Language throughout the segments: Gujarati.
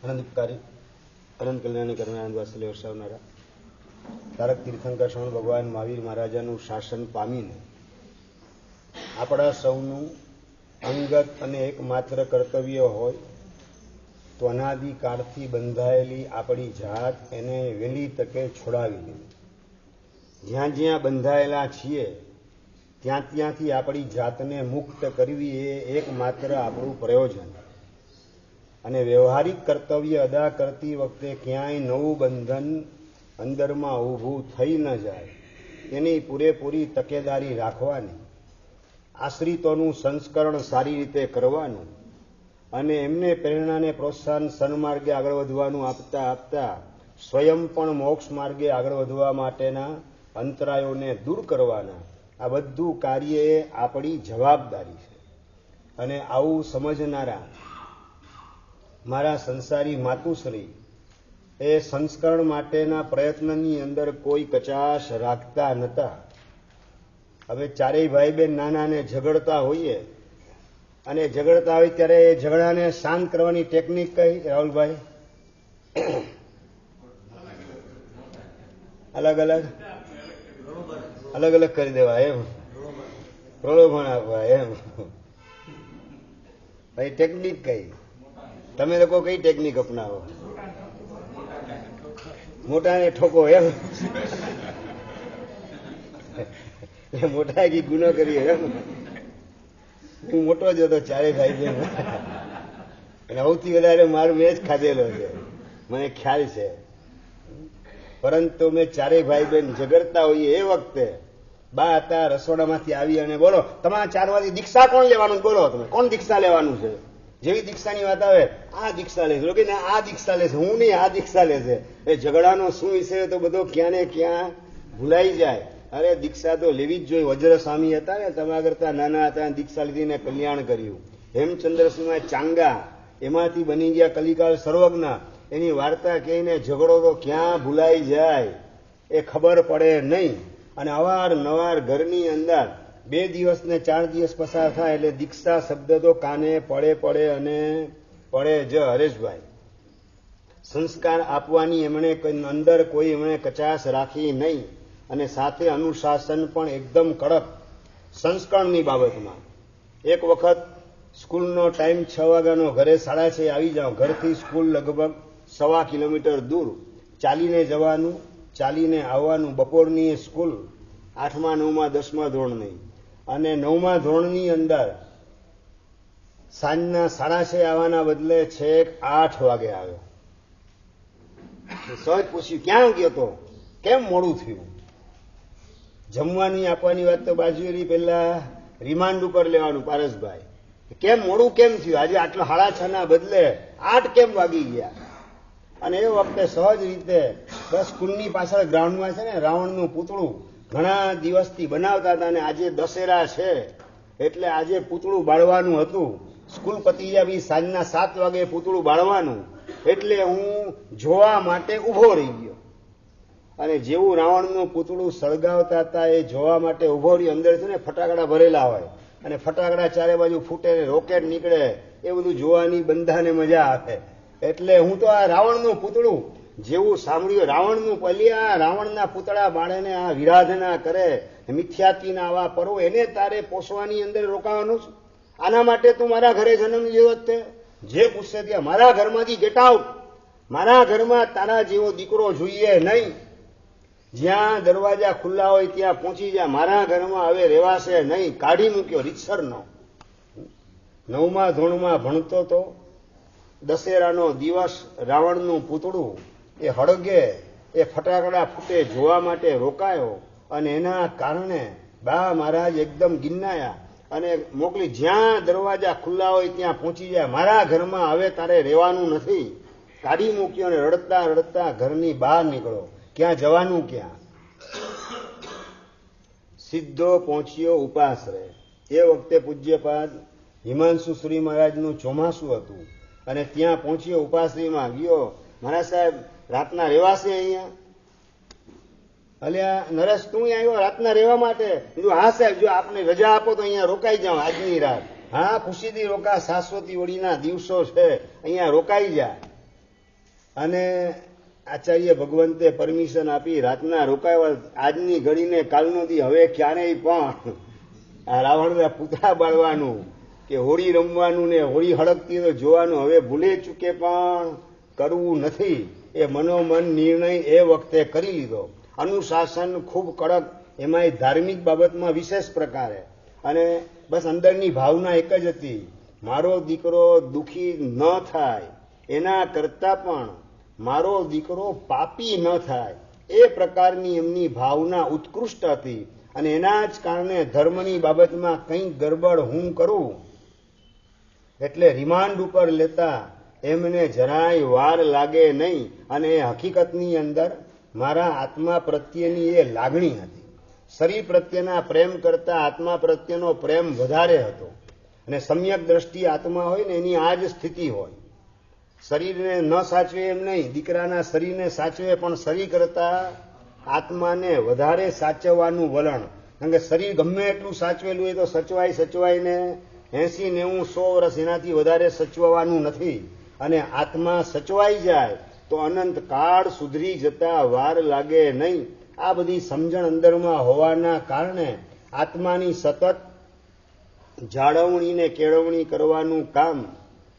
અનંત ઉપકારી અનંત કલ્યાણી કરનાર વાત્સલ્ય વરસાવનારા તારક તીર્થંકર શ્રવણ ભગવાન મહાવીર મહારાજાનું શાસન પામીને આપણા સૌનું અંગત અને એકમાત્ર કર્તવ્ય હોય તો અનાદિકાળથી બંધાયેલી આપણી જાત એને વહેલી તકે છોડાવી લેવી. જ્યાં જ્યાં બંધાયેલા છીએ ત્યાંથી આપણી જાતને મુક્ત કરવી એ એકમાત્ર આપણું પ્રયોજન. અને વ્યવહારિક કર્તવ્ય અદા કરતી વખતે ક્યાંય નવું બંધન અંદરમાં ઊભું થઈ ન જાય એની પૂરેપૂરી તકેદારી રાખવાની, આશ્રિતોનું સંસ્કરણ સારી રીતે કરવાનું અને એમને પ્રેરણાને પ્રોત્સાહન સન્માર્ગે આગળ વધવાનું આપતા આપતા સ્વયં પણ મોક્ષ માર્ગે આગળ વધવા માટેના અંતરાયોને દૂર કરવાના, આ બધું કાર્ય એ આપણી જવાબદારી છે. અને આવું સમજનારા મારા સંસારી માતુશ્રી એ સંસ્કરણ માટેના પ્રયત્નની અંદર કોઈ કચાશ રાખતા નહોતા. હવે ચારેય ભાઈ બહેન નાના ને ઝઘડતા હોઈએ અને ઝઘડતા હોય ત્યારે એ ઝઘડાને શાંત કરવાની ટેકનિક કઈ રાહુલભાઈ? અલગ અલગ કરી દેવા, એમ પ્રલોભન આપવા, એમ ભાઈ ટેકનિક કઈ? તમે લોકો કઈ ટેકનિક અપનાવો? મોટાને ઠોકો, એમ મોટા કી ગુનો કરીએ, એમ હું મોટો જ હતો ચારે ભાઈ બહેન અને સૌથી વધારે મારું મેં જ ખાધેલો છે, મને ખ્યાલ છે. પરંતુ મેં ચારેય ભાઈ બહેન ઝઘડતા હોઈએ એ વખતે બા હતા રસોડામાંથી આવી અને બોલો તમારા ચારમાંથી દીક્ષા કોણ લેવાનું? બોલો તમે કોણ દીક્ષા લેવાનું છે? જેવી દીક્ષાની વાત આવે આ દીક્ષા લેશે, લોકો આ દીક્ષા લેશે, હું નહીં આ દીક્ષા લેશે. એ ઝઘડાનો શું વિષય તો બધો ક્યાં ને ક્યાં ભૂલાઈ જાય. અરે દીક્ષા તો લેવી જ જોઈએ. વજ્ર સ્વામી હતા ને, તમારા કરતા નાના હતા, દીક્ષા લીધીને કલ્યાણ કર્યું. હેમચંદ્રસિંહ ચાંગા એમાંથી બની ગયા કલિકાળ સર્વજ્ઞ. એની વાર્તા કહીને ઝઘડો તો ક્યાં ભૂલાઈ જાય એ ખબર પડે નહીં. અને અવારનવાર ઘરની અંદર 2 દિવસ ને 4 દિવસ પસાર થાય એટલે દીક્ષા શબ્દ તો કાને પડે અને પડે જ. હરેશભાઈ, સંસ્કાર આપવાની એમણે અંદર કોઈ એમણે કચાશ રાખી નહીં અને સાથે અનુશાસન પણ એકદમ કડક સંસ્કરણની બાબતમાં. એક વખત સ્કૂલનો ટાઈમ 6 વાગ્યાનો, ઘરે 6:30 આવી જાઓ. ઘરથી સ્કૂલ લગભગ 1.25 કિલોમીટર દૂર, ચાલીને જવાનું, ચાલીને આવવાનું. બપોરની સ્કૂલ 8મા 9મા 10મા ધોરણની, અને 9મા ધોરણની અંદર સાંજના 6:30 આવવાના બદલે છેક 8 વાગે આવ્યો. સહજ પૂછ્યું ક્યાં ગયો તો, કેમ મોડું થયું? જમવાની આપવાની વાત તો બાજુએલી, પેલા રિમાન્ડ ઉપર લેવાનું. પારસભાઈ, કેમ મોડું કેમ થયું? આજે આટલા 6:30 ના બદલે 8 કેમ વાગી ગયા? અને એ વખતે સહજ રીતે બસ સ્કૂલની પાછળ ગ્રાઉન્ડમાં છે ને રાવણનું પૂતળું ઘણા દિવસથી બનાવતા હતા અને આજે દશેરા છે એટલે આજે પૂતળું બાળવાનું હતું. સ્કૂલ પતી ગયા પછી સાંજના 7 વાગે પૂતળું બાળવાનું એટલે હું જોવા માટે ઉભો રહી ગયો. અને જેવું રાવણનું પૂતળું સળગાવતા હતા એ જોવા માટે ઉભો રહ્યો. અંદર છે ને ફટાકડા ભરેલા હોય અને ફટાકડા ચારે બાજુ ફૂટે, રોકેટ નીકળે, એ બધું જોવાની બંધાને મજા આવે. એટલે હું તો આ રાવણનું પૂતળું જેવું સાંભળ્યું, રાવણનું પલિયા, રાવણના પૂતળા બાળેને આ વિરાધના કરે, મિથ્યાતીના આવા પર્વો, એને તારે પોષવાની અંદર રોકાવાનું છે? આના માટે તું મારા ઘરે જન્મ લીધો તે? જે પૂછશે ત્યાં મારા ઘરમાંથી ગેટ આઉટ. મારા ઘરમાં તારા જેવો દીકરો જોઈએ નહીં. જ્યાં દરવાજા ખુલ્લા હોય ત્યાં પહોંચી જા. મારા ઘરમાં હવે રહેવાશે નહીં. કાઢી મૂક્યો રીતસરનો. 9મા ધોરણમાં ભણતો તો દશેરાનો દિવસ રાવણનું પૂતળું એ હળગે, એ ફટાકડા ફૂટે જોવા માટે રોકાયો અને એના કારણે બા મહારાજ એકદમ ગિન્નાયા અને મોકલી, જ્યાં દરવાજા ખુલ્લા હોય ત્યાં પહોંચી જાય. મારા ઘરમાં હવે તારે રહેવાનું નથી. કાઢી મૂક્યો અને રડતા રડતા ઘરની બહાર નીકળો. ક્યાં જવાનું? ક્યાં? સીધો પહોંચ્યો ઉપાશ્રય. એ વખતે પૂજ્યપાદ હિમાંશુ શ્રી મહારાજનું ચોમાસું હતું અને ત્યાં પહોંચ્યો. ઉપાશ્રયમાં ગયો. મહારાજ સાહેબ રાતના રહેવાશે અહીંયા? અલ્યા નરેશ, તું આવ્યો રાતના રહેવા માટે? હા સાહેબ, જો આપને રજા આપો તો અહીંયા રોકાઈ જાઓ આજની રાત. હા ખુશીથી રોકા, શાશ્વતી વળીના દિવસો છે, અહીંયા રોકાઈ જાય. અને આચાર્ય ભગવંતે પરમિશન આપી રાતના રોકાવા. આજની ઘડીને કાલનો દી હવે ક્યારેય પણ આ રાવણના પૂતળા બાળવાનું કે હોળી રમવાનું ને હોળી હળગતી તો જોવાનું હવે ભૂલે ચૂકે પણ કરવું નથી. એ મનોમન નિર્ણય એ વખતે કરી લીધો. અનુશાસન ખૂબ કડક, એમાં ધાર્મિક બાબતમાં વિશેષ પ્રકારે. અને બસ અંદરની ભાવના એક જ હતી, મારો દીકરો દુઃખી ન થાય, એના કરતા પણ મારો દીકરો પાપી ન થાય, એ પ્રકારની એમની ભાવના ઉત્કૃષ્ટ હતી. અને એના જ કારણે ધર્મની બાબતમાં કંઈક ગરબડ હું કરું એટલે રિમાન્ડ ઉપર લેતા એમને જરાય વાર લાગે નહીં. અને એ હકીકતની અંદર મારા આત્મા પ્રત્યેની એ લાગણી હતી. શરીર પ્રત્યેના પ્રેમ કરતા આત્મા પ્રત્યેનો પ્રેમ વધારે હતો. અને સમ્યક દ્રષ્ટિ આત્મા હોય ને એની આ જ સ્થિતિ હોય. શરીરને ન સાચવે એમ નહીં, દીકરાના શરીરને સાચવે, પણ શરીર કરતા આત્માને વધારે સાચવવાનું વલણ. કારણ કે શરીર ગમે એટલું સાચવેલું હોય તો સચવાઈને 80, 90, 100 વર્ષ એનાથી વધારે સચવવાનું નથી. અને આત્મા સચવાઈ જાય તો અનંત કાળ સુધરી જતા વાર લાગે નહીં. આ બધી સમજણ અંદરમાં હોવાના કારણે આત્માની સતત જાળવણી ને કેળવણી કરવાનું કામ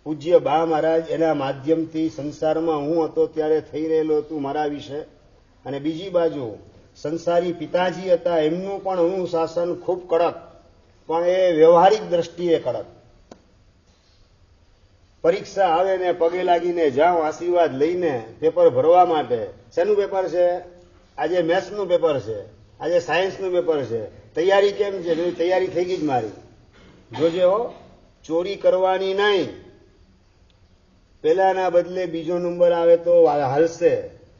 પૂજ્ય બા મહારાજ એના માધ્યમથી સંસારમાં હું હતો ત્યારે થઈ રહેલું હતું મારા વિશે. અને બીજી બાજુ સંસારી પિતાજી હતા, એમનું પણ અનુશાસન ખૂબ કડક, પણ એ વ્યવહારિક દ્રષ્ટિએ કડક. પરીક્ષા આવે ને પગે લાગીને જાઓ આશીર્વાદ લઈને પેપર ભરવા માટે. શેનું પેપર છે? આજે મેથ્સનું પેપર છે, આજે સાયન્સનું પેપર છે. તૈયારી કેમ છે? તૈયારી થઈ ગઈ જ મારી. જોજે હો, ચોરી કરવાની નહીં. પેલાના બદલે બીજો નંબર આવે તો હાલશે,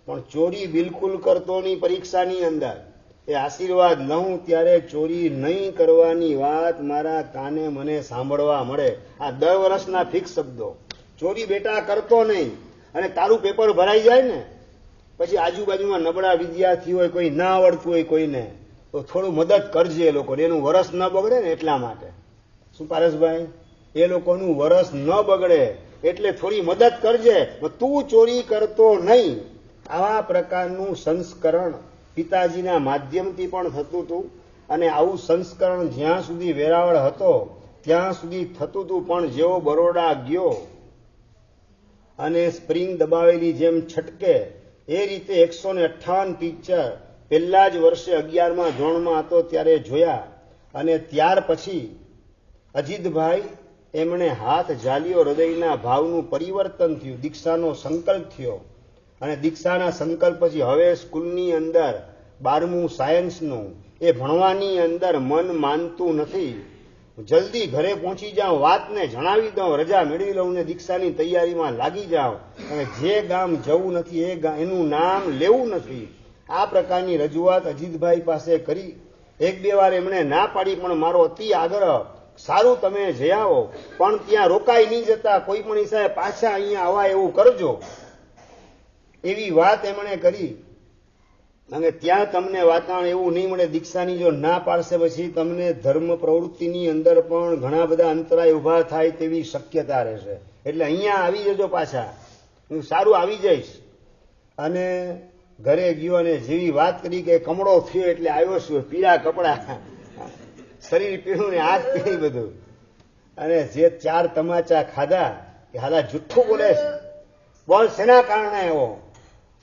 પણ ચોરી બિલકુલ કરતો નહીં. પરીક્ષાની અંદર એ આશીર્વાદ લઉં ત્યારે ચોરી નહીં કરવાની વાત મારા કાને મને સાંભળવા મળે. આ 10 વર્ષના ફિક્સ શબ્દો. ચોરી બેટા કરતો નહીં. અને તારું પેપર ભરાઈ જાય ને પછી આજુબાજુમાં નબળા વિદ્યાર્થી હોય, કોઈ ના આવડતું હોય કોઈને, તો થોડું મદદ કરજે એ લોકોને, એનું વરસ ન બગડે ને એટલા માટે. શું પારસભાઈ? એ લોકોનું વરસ ન બગડે એટલે થોડી મદદ કરજે, તું ચોરી કરતો નહીં. આવા પ્રકારનું સંસ્કરણ પિતાજીના માધ્યમથી પણ થતું હતું. અને આવું સંસ્કરણ જ્યાં સુધી વેરાવળ હતો ત્યાં સુધી થતું હતું. પણ જેવો બરોડા ગયો અને સ્પ્રિંગ દબાવેલી જેમ છટકે એ રીતે 158 પિક્ચર પહેલા જ વર્ષે 11મા ધોરણમાં હતો ત્યારે જોયા. અને ત્યાર પછી અજીતભાઈ એમણે હાથ ઝાલ્યો, હૃદયના ભાવનું પરિવર્તન થયું, દીક્ષાનો સંકલ્પ થયો. અને દીક્ષાના સંકલ્પ પછી હવે સ્કૂલની અંદર 12મું સાયન્સનું એ ભણવાની અંદર મન માનતું નથી. જલ્દી ઘરે પહોંચી જાઉં, વાતને જણાવી દઉં, રજા મેળવી લઉં ને દીક્ષાની તૈયારીમાં લાગી જાઉં. અને જે ગામ જવું નથી એનું નામ લેવું નથી. આ પ્રકારની રજૂઆત અજીતભાઈ પાસે કરી. 1-2 વાર એમણે ના પાડી, પણ મારો અતિ આગ્રહ, સારું તમે જઈ આવો, પણ ત્યાં રોકાઈ નહીં જતા, કોઈ પણ હિસાબે પાછા અહીંયા આવા એવું કરજો, એવી વાત એમણે કરી. અને ત્યાં તમને વાતાવરણ એવું નહીં મળે. દીક્ષાની જો ના પાડશે પછી તમને ધર્મ પ્રવૃત્તિની અંદર પણ ઘણા બધા અંતરાય ઉભા થાય તેવી શક્યતા રહેશે. એટલે અહીંયા આવી જજો પાછા, હું સારું આવી જઈશ. અને ઘરે ગયો અને જેવી વાત કરી કે કમળો થયો એટલે આવ્યો છું, પીળા કપડા, શરીર પીળું ને હાથ પીળી બધું. અને જે 4 તમાચા ખાધા કે હાલા જુઠ્ઠું બોલે છે, બોલ શેના કારણે આવ્યો?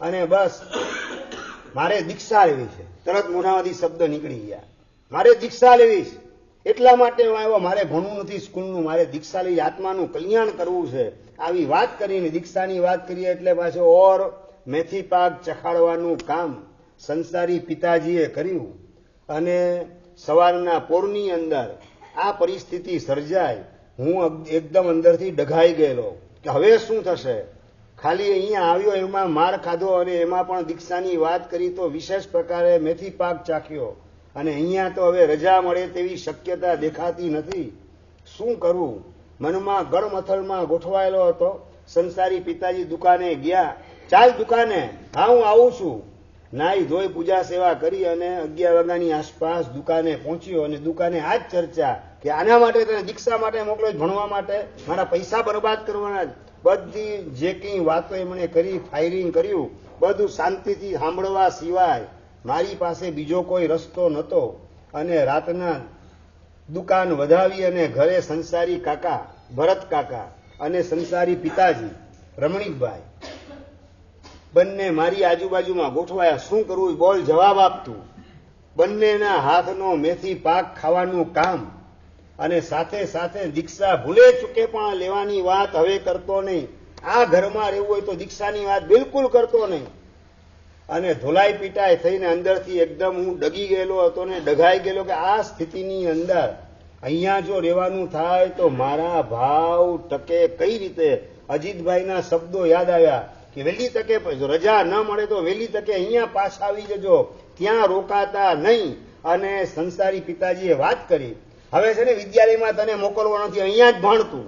અને બસ મારે દીક્ષા લેવી છે. તરત મોઢામાંથી શબ્દ નીકળી ગયા, મારે દીક્ષા લેવી છે, એટલા માટે હું આવ્યો, મારે ભણવું નથી સ્કૂલનું, મારે દીક્ષા લઈ આત્માનું કલ્યાણ કરવું છે. આવી વાત કરીને દીક્ષાની વાત કરીએ એટલે પાછો ઓર મેથી પાક ચખાડવાનું કામ સંસારી પિતાજીએ કર્યું. અને સવારના પોરની અંદર આ પરિસ્થિતિ સર્જાય. હું એકદમ અંદરથી ડઘાઈ ગયેલો કે હવે શું થશે. ખાલી અહીંયા આવ્યો એમાં માર ખાધો અને એમાં પણ દીક્ષાની વાત કરી તો વિશેષ પ્રકારે મેથી પાક ચાખ્યો. અને અહીંયા તો હવે રજા મળે તેવી શક્યતા દેખાતી નથી. શું કરવું? મનમાં ગળમથલમાં ગોઠવાયેલો હતો. સંસારી પિતાજી દુકાને ગયા. ચાલ દુકાને, હા હું આવું છું. નાઈ ધોઈ પૂજા સેવા કરી અને 11 વાગ્યાની આસપાસ દુકાને પહોંચ્યો. અને દુકાને આ જ ચર્ચા કે આના માટે તને દીક્ષા માટે મોકલો, ભણવા માટે, મારા પૈસા બરબાદ કરવાના. બધી જે કંઈ વાતો એમણે કરી, ફાયરિંગ કર્યું, બધું શાંતિથી સાંભળવા સિવાય મારી પાસે બીજો કોઈ રસ્તો નહોતો. અને રાતના દુકાન વધાવી અને ઘરે સંસારી કાકા ભરત કાકા અને સંસારી પિતાજી રમણીકભાઈ બંને મારી આજુબાજુમાં ગોઠવાયા. શું કરવું બોલ, જવાબ આપતું. બંનેના હાથનો મેથી પાક ખાવાનું કામ અને સાથે સાથે દીક્ષા ભૂલે ચૂકે પણ લેવાની વાત હવે કરતો નહીં. આ ઘરમાં રહેવું હોય તો દીક્ષાની વાત બિલકુલ કરતો નહીં. અને ધોલાઈ પીટાઈ થઈને અંદરથી એકદમ હું ડગી ગયેલો હતો ને ડઘાઈ ગયેલો કે આ સ્થિતિની અંદર અહીંયા જો રહેવાનું થાય તો મારા ભાવ ટકે કઈ રીતે. અજીતભાઈના શબ્દો યાદ આવ્યા કે વહેલી તકે રજા ન મળે તો વહેલી તકે અહીંયા પાછા આવી જજો, ત્યાં રોકાતા નહીં. અને સંસારી પિતાજીએ વાત કરી, હવે છે ને વિદ્યાલયમાં તને મોકલવો નથી, અહીંયા જ ભણતું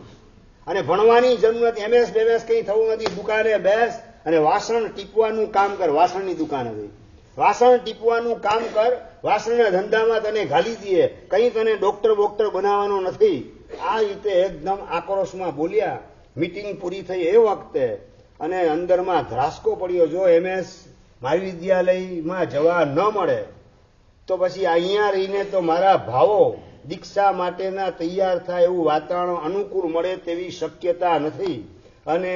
અને ભણવાની જરૂર નથી, એમએસ બેમએસ કંઈ થવું નથી, દુકાને બેસ અને વાસણ ટીપવાનું કામ કર. વાસણની દુકાન હતી, વાસણ ટીપવાનું કામ કર, વાસણના ધંધામાં તને ઘાલી દઈએ, કંઈ તને ડોક્ટર બોક્ટર બનાવવાનો નથી. આ રીતે એકદમ આક્રોશમાં બોલ્યા. મીટિંગ પૂરી થઈ એ વખતે અને અંદરમાં ધ્રાસકો પડ્યો, જો એમએસ મહાવિદ્યાલયમાં જવા ન મળે તો પછી અહીંયા રહીને તો મારા ભાવો દીક્ષા માટેના તૈયાર થાય એવું વાતાવરણ અનુકૂળ મળે તેવી શક્યતા નથી. અને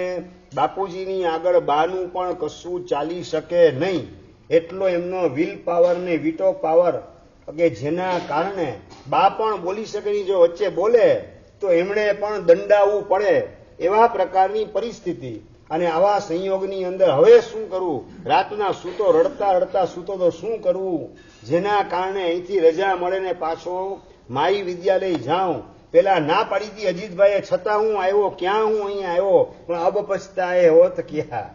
બાપુજીની આગળ બાનું પણ કશું ચાલી શકે નહીં. એટલો એમનો વિલ પાવર ને વિટો પાવર કે જેના કારણે બા પણ બોલી શકે નહીં. જો વચ્ચે બોલે તો એમણે પણ દંડાવવું પડે એવા પ્રકારની પરિસ્થિતિ. અને આવા સંયોગની અંદર હવે શું કરવું? રાતના સૂતો, રડતા રડતા સૂતો તો શું કરવું? જેના કારણે અહીંથી રજા મળે ને પાછો માઈ વિદ્યાલય જાઉં. પેલા ના પાડી હતી અજીતભાઈએ, છતાં હું આવ્યો. ક્યાં હું અહીંયા આવ્યો? પણ અબ પછતાએ હોત ક્યાં,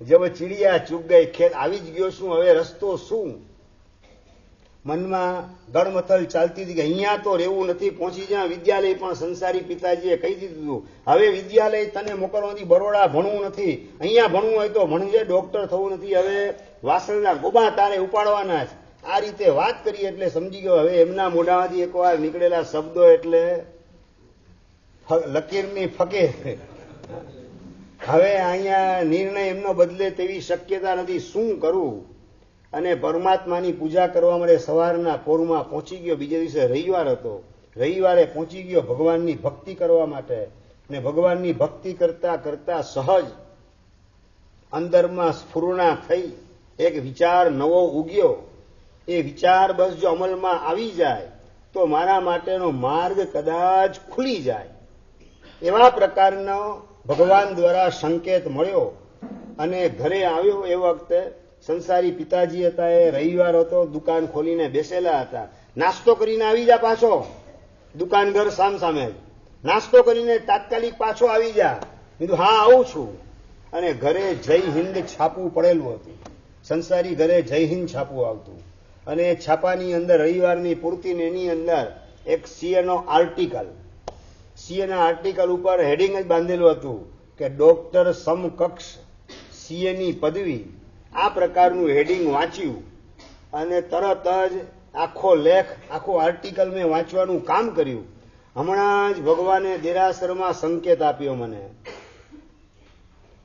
જબ ચીડિયા ચૂક ગઈ ખેત. આવી જ ગયો છું, હવે રસ્તો શું? મનમાં ગળમથલ ચાલતી હતી કે અહીંયા તો રહેવું નથી, પહોંચી જ્યાં વિદ્યાલય. પણ સંસારી પિતાજીએ કહી દીધું, હવે વિદ્યાલય તને મોકલવાથી, બરોડા ભણવું નથી, અહીંયા ભણવું હોય તો ભણજે, ડોક્ટર થવું નથી, હવે વાસણના ગોબા તારે ઉપાડવાના જ. આ રીતે વાત કરી એટલે સમજી ગયો. હવે એમના મોઢામાંથી એકવાર નીકળેલા શબ્દો એટલે લકીરની ફકીર. હવે અહીંયા નિર્ણય એમનો બદલે તેવી શક્યતા નથી. શું કરવું? અને પરમાત્માની પૂજા કરવા માટે સવારના પોરમાં પહોંચી ગયો. બીજે દિવસે રવિવાર હતો, રવિવારે પહોંચી ગયો ભગવાનની ભક્તિ કરવા માટે. ને ભગવાનની ભક્તિ કરતા કરતા સહજ અંદરમાં સ્ફુરણા થઈ, એક વિચાર નવો ઉગ્યો. એ વિચાર બસ જો અમલમાં આવી જાય તો મારા માટેનો માર્ગ કદાચ ખુલી જાય. એવા પ્રકારનો ભગવાન દ્વારા સંકેત મળ્યો. અને ઘરે આવ્યો એ વખતે સંસારી પિતાજી હતા, એ રવિવાર હતો, દુકાન ખોલીને બેસેલા હતા. નાસ્તો કરીને આવી જા પાછો, દુકાન ઘર સામસામે જ. નાસ્તો કરીને તાત્કાલિક પાછો આવી જા. કીધું હા આવું છું. અને ઘરે જય હિન્દ છાપું પડેલું હતું. સંસારી ઘરે જય હિન્દ છાપું આવતું. અને છાપાની અંદર રવિવારની પૂર્તિને એની અંદર એક સીએનો આર્ટિકલ, સીએના આર્ટિકલ ઉપર હેડિંગ જ બાંધેલું હતું કે ડોક્ટર સમકક્ષ સીએની પદવી. આ પ્રકારનું હેડિંગ વાંચ્યું અને તરત જ આખો લેખ, આખો આર્ટિકલ મેં વાંચવાનું કામ કર્યું. હમણાં જ ભગવાને દેરાસરમાં સંકેત આપ્યો મને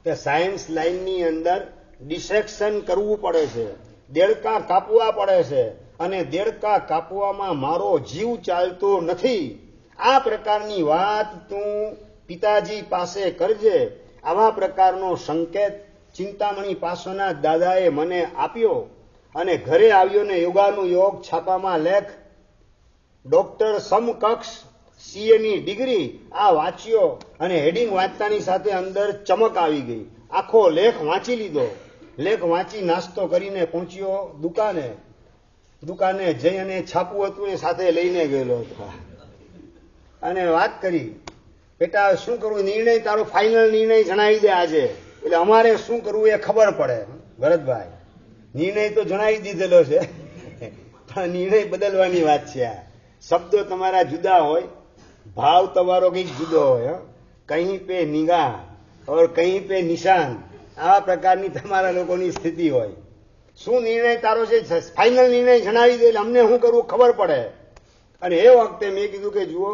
કે સાયન્સ લાઈનની અંદર ડિસેક્શન કરવું પડે છે, દેડકા કાપવા પડે છે, અને દેડકા કાપવામાં મારો જીવ ચાલતો નથી. આ પ્રકારની વાત તું પિતાજી પાસે કરજે. આવા પ્રકારનો સંકેત ચિંતામણી પાસોના દાદાએ મને આપ્યો. અને ઘરે આવ્યો ને યોગાનું યોગ છાપામાં લેખ, ડોક્ટર સમકક્ષ સીએની ડિગ્રી, આ વાંચ્યો. અને હેડિંગ વાંચતાની સાથે અંદર ચમક આવી ગઈ. આખો લેખ વાંચી લીધો. લેખ વાંચી નાસ્તો કરીને પહોંચ્યો દુકાને. દુકાને જઈ અને છાપું હતું એ સાથે લઈને ગયેલો હતો. અને વાત કરી, બેટા શું કરવું? નિર્ણય તારો ફાઇનલ નિર્ણય જણાવી દે આજે, એટલે અમારે શું કરવું એ ખબર પડે. ભરતભાઈ, નિર્ણય તો જણાવી દીધેલો છે, પણ નિર્ણય બદલવાની વાત છે. આ શબ્દો તમારા જુદા હોય, ભાવ તમારો કંઈક જુદો હોય. કहीं પે નિગાહ ઓર કहीं પે નિશાન, આવા પ્રકારની તમારા લોકોની સ્થિતિ હોય. શું નિર્ણય તારો છે? ફાઇનલ નિર્ણય જણાવી દે એટલે અમને શું કરવું ખબર પડે. અને એ વખતે મેં કીધું કે જુઓ,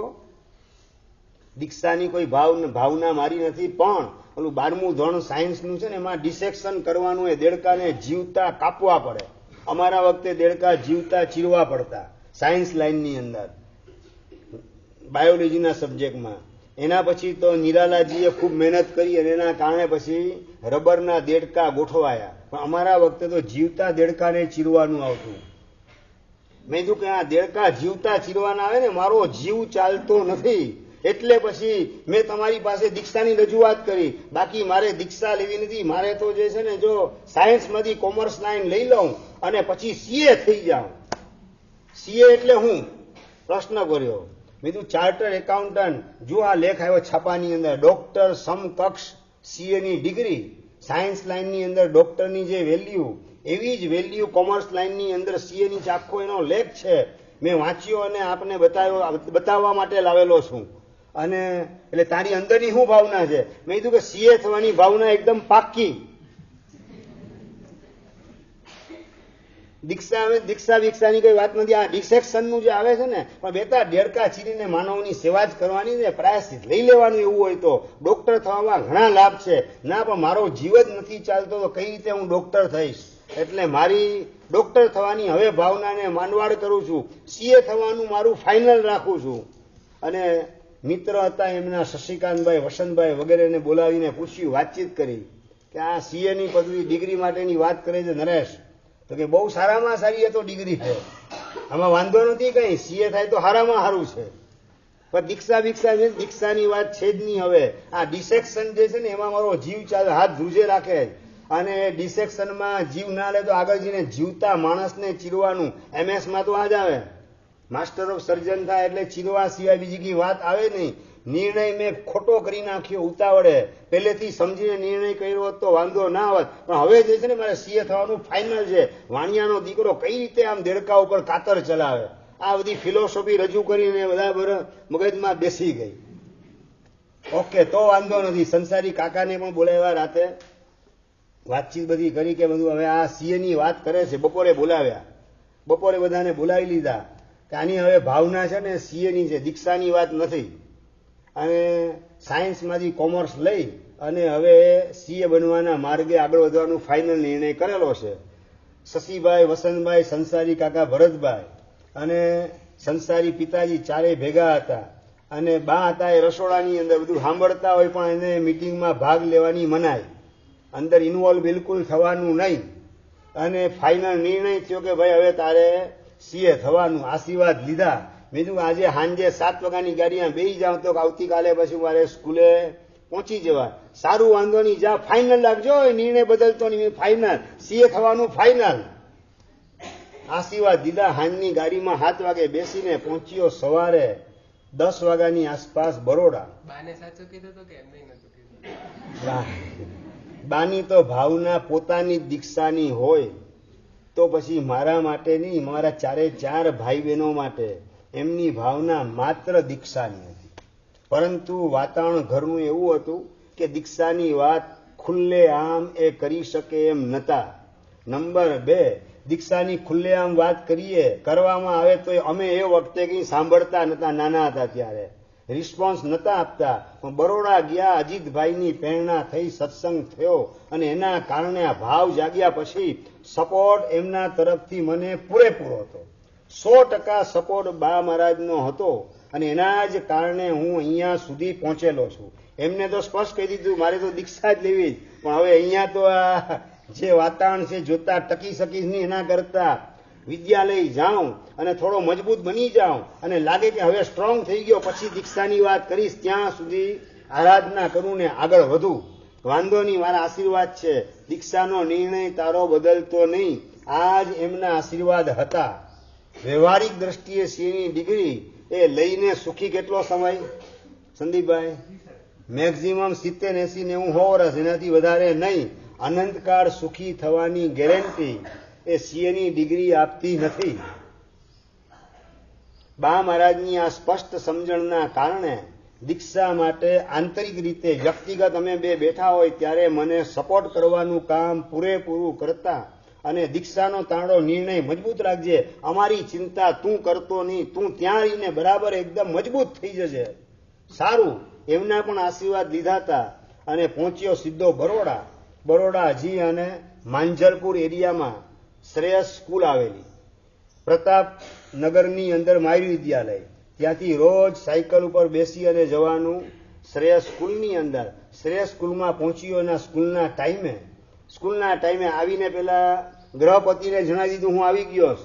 દીક્ષાની કોઈ ભાવના મારી નથી, પણ ઓલું 12મું ધોરણ સાયન્સનું છે ને, એમાં ડિસેક્શન કરવાનું, એ દેડકાને જીવતા કાપવા પડે. અમારા વખતે દેડકા જીવતા ચીરવા પડતા સાયન્સ લાઈનની અંદર, બાયોલોજીના સબ્જેક્ટમાં. એના પછી તો નિરાલાજીએ ખૂબ મહેનત કરી અને એના કારણે પછી રબરના દેડકા ગોઠવાયા, પણ અમારા વખતે તો જીવતા દેડકાને ચીરવાનું આવતું. મેં કીધું કે આ દેડકા જીવતા ચીરવાના આવે ને, મારો જીવ ચાલતો નથી, એટલે પછી મેં તમારી પાસે દીક્ષાની રજૂઆત કરી. બાકી મારે દીક્ષા લેવી નથી, મારે તો જે છે ને, જો સાયન્સમાંથી કોમર્સ લાઈન લઈ લઉં અને પછી સીએ થઈ જાઉં. સીએ એટલે હું પ્રશ્ન કર્યો. મેં કીધું ચાર્ટર એકાઉન્ટન્ટ, જો આ લેખ આવ્યો છાપાની અંદર, ડોક્ટર સમકક્ષ સીએની ડિગ્રી. સાયન્સ લાઈનની અંદર ડોક્ટરની જે વેલ્યુ, એવી જ વેલ્યુ કોમર્સ લાઈનની અંદર સીએની આખો એનો લેખ છે. મેં વાંચ્યો અને આપને બતાવવા માટે લાવેલો છું. અને એટલે તારી અંદરની શું ભાવના છે? મેં કીધું કે સીએ થવાની ભાવના એકદમ પાક્કી. દીક્ષાની કઈ વાત નથી. આ ડિસેક્શનનું જે આવે છે ને, પણ બેટા દેડકા ચીરીને માનવની સેવા જ કરવાની ને, પ્રાયશ્ચિત લઈ લેવાનું. એવું હોય તો ડોક્ટર થવામાં ઘણા લાભ છે. ના, પણ મારો જીવ જ નથી ચાલતો, તો કઈ રીતે હું ડોક્ટર થઈશ? એટલે મારી ડોક્ટર થવાની હવે ભાવનાને માનવાડ કરું છું. સીએ થવાનું મારું ફાઇનલ રાખું છું. અને મિત્ર હતા એમના શશિકાંતભાઈ, વસંતભાઈ વગેરેને બોલાવીને પૂછ્યું, વાતચીત કરી કે આ સીએની પદવી ડિગ્રી માટેની વાત કરે છે નરેશ, તો કે બહુ સારામાં સારી એ તો ડિગ્રી છે, આમાં વાંધો નથી કઈ, સીએ થાય તો સારામાં સારું છે. પણ દીક્ષાની વાત છે જ નહીં. હવે આ ડિસેક્શન જે છે ને, એમાં મારો જીવ ચાલે, હાથ ધ્રુજે રાખે. અને ડિસેક્શનમાં જીવ ના લે તો આગળ જઈને જીવતા માણસને ચીરવાનું. એમએસમાં તો આ જ આવે, માસ્ટર ઓફ સર્જન થાય એટલે ચીરવા સિવાય બીજી કઈ વાત આવે નહીં. નિર્ણય મેં ખોટો કરી નાખ્યો ઉતાવળે, પહેલેથી સમજીને નિર્ણય કર્યો હોત તો વાંધો ના હોત. પણ હવે જે છે ને, મારે સીએ થવાનું ફાઇનલ છે. વાણિયાનો દીકરો કઈ રીતે આમ દેડકા ઉપર કાતર ચલાવે, આ બધી ફિલોસોફી રજૂ કરીને બધા મગજમાં બેસી ગઈ. ઓકે, તો વાંધો નથી. સંસારી કાકાને પણ બોલાવ્યા, રાતે વાતચીત બધી કરી કે બધું હવે આ સીએ ની વાત કરે છે. બપોરે બોલાવ્યા, બપોરે બધાને બોલાવી લીધા કે આની હવે ભાવના છે ને સીએ ની છે, દીક્ષાની વાત નથી. અને સાયન્સમાંથી કોમર્સ લઈ અને હવે સીએ બનવાના માર્ગે આગળ વધવાનું ફાઇનલ નિર્ણય કરેલો છે. શશીભાઈ, વસંતભાઈ, સંસારી કાકા ભરતભાઈ અને સંસારી પિતાજી ચારેય ભેગા હતા. અને બા હતા એ રસોડાની અંદર બધું સાંભળતા હોય, પણ એને મિટિંગમાં ભાગ લેવાની મનાય, અંદર ઇન્વોલ્વ બિલકુલ થવાનું નહીં. અને ફાઇનલ નિર્ણય થયો કે ભાઈ હવે તારે સીએ થવાનું. આશીર્વાદ લીધા. મેં કીધું આજે સાંજે 7 વાગ્યાની ગાડીમાં બેસી જાઉં તો આવતીકાલે પછી મારે સ્કૂલે પહોંચી જવા. સારું, વાંધો નહીં, જા ફાઇનલ રાખજો, નિર્ણય બદલતો નહીં, ફાઇનલ સીએ થવાનું ફાઇનલ. આશીર્વાદ દીધા. હાંજની ગાડીમાં 7 વાગે બેસીને પહોંચ્યો સવારે 10 વાગ્યાની આસપાસ બરોડા. બાની તો ભાવના પોતાની દીક્ષાની હોય, તો પછી મારા માટે નહીં, મારા 4 ભાઈ બહેનો માટે એમની ભાવના માત્ર દીક્ષાની હતી. પરંતુ વાતાવરણ ઘરનું એવું હતું કે દીક્ષાની વાત ખુલ્લે આમ એ કરી શકે એમ નતા. નંબર 2, દીક્ષાની ખુલ્લેઆમ વાત કરવામાં આવે તો અમે એ વખતે કંઈ સાંભળતા નતા, નાના હતા ત્યારે રિસ્પોન્સ નતા આપતા. પણ બરોડા ગયા, અજીતભાઈની પ્રેરણા થઈ, સત્સંગ થયો અને એના કારણે આ ભાવ જાગ્યા પછી સપોર્ટ એમના તરફથી મને પૂરેપૂરો હતો. 100% સપોર્ટ બા મહારાજનો હતો અને એના જ કારણે હું અહીંયા સુધી પહોંચેલો છું. એમને તો સ્પષ્ટ કહી દીધું મારે તો દીક્ષા જ લેવી જ, પણ હવે અહીંયા તો આ જે વાતાવરણ છે જોતા ટકી શકીશ નહીં, એના કરતા વિદ્યાલય જાઉં અને થોડો મજબૂત બની જાઉં અને લાગે કે હવે સ્ટ્રોંગ થઈ ગયો પછી દીક્ષાની વાત કરીશ, ત્યાં સુધી આરાધના કરું ને આગળ વધું. વાંધો નહીં, મારા આશીર્વાદ છે. દીક્ષાનો નિર્ણય તારો બદલતો નહીં, આ જ એમના આશીર્વાદ હતા. વ્યવહારિક દ્રષ્ટિએ સીએની ડિગ્રી એ લઈને સુખી કેટલો સમય સંદીપભાઈ? મેક્સિમમ 70, 80, 90, 100 વર્ષ, એનાથી વધારે નહીં. અનંતકાળ સુખી થવાની ગેરંટી એ સીએની ડિગ્રી આપતી નથી. બા મહારાજની આ સ્પષ્ટ સમજણના કારણે દીક્ષા માટે આંતરિક રીતે વ્યક્તિગત અમે બે બેઠા હોય ત્યારે મને સપોર્ટ કરવાનું કામ પૂરેપૂરું કરતા અને દીક્ષાનો તાળો નિર્ણય મજબૂત રાખજે, અમારી ચિંતા તું કરતો નહીં, તું ત્યાં રહીને બરાબર એકદમ મજબૂત થઈ જજે. સારું, એમના પણ આશીર્વાદ લીધા હતા અને પહોંચ્યો સીધો બરોડા. બરોડા હજી અને માંજલપુર એરિયામાં શ્રેયસ સ્કૂલ આવેલી, પ્રતાપનગરની અંદર માયુ વિદ્યાલય. ત્યાંથી રોજ સાયકલ ઉપર બેસી અને જવાનું શ્રેયસ સ્કૂલની અંદર. શ્રેયસ સ્કૂલમાં પહોંચ્યો અને સ્કૂલના ટાઈમે આવીને પેલા ગ્રહપતિને જણાવી દીધું હું આવી ગયો,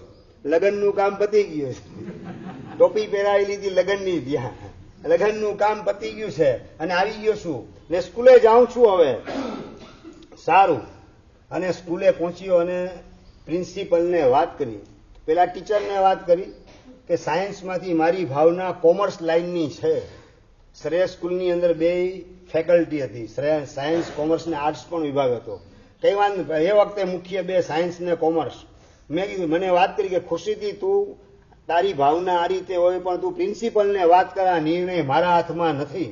લગ્નનું કામ પતી ગયું છે. ટોપી પહેરાવી લીધી લગ્નની, ત્યાં લગ્નનું કામ પતી ગયું છે અને આવી ગયો છું ને સ્કૂલે જાઉં છું હવે. સારું, અને સ્કૂલે પહોંચ્યો અને પ્રિન્સિપલને વાત કરી, પેલા ટીચરને વાત કરી કે સાયન્સમાંથી મારી ભાવના કોમર્સ લાઇનની છે. શ્રેયસ સ્કૂલની અંદર બે ફેકલ્ટી હતી, સાયન્સ, કોમર્સ ને આર્ટ્સ પણ વિભાગ હતો. કઈ વાંધો, એ વખતે મુખ્ય બે સાયન્સ ને કોમર્સ. મેં કીધું, મને વાત કરી કે ખુશીથી તું તારી ભાવના આ રીતે હોય પણ તું પ્રિન્સિપલને વાત કરા, નિર્ણય મારા હાથમાં નથી.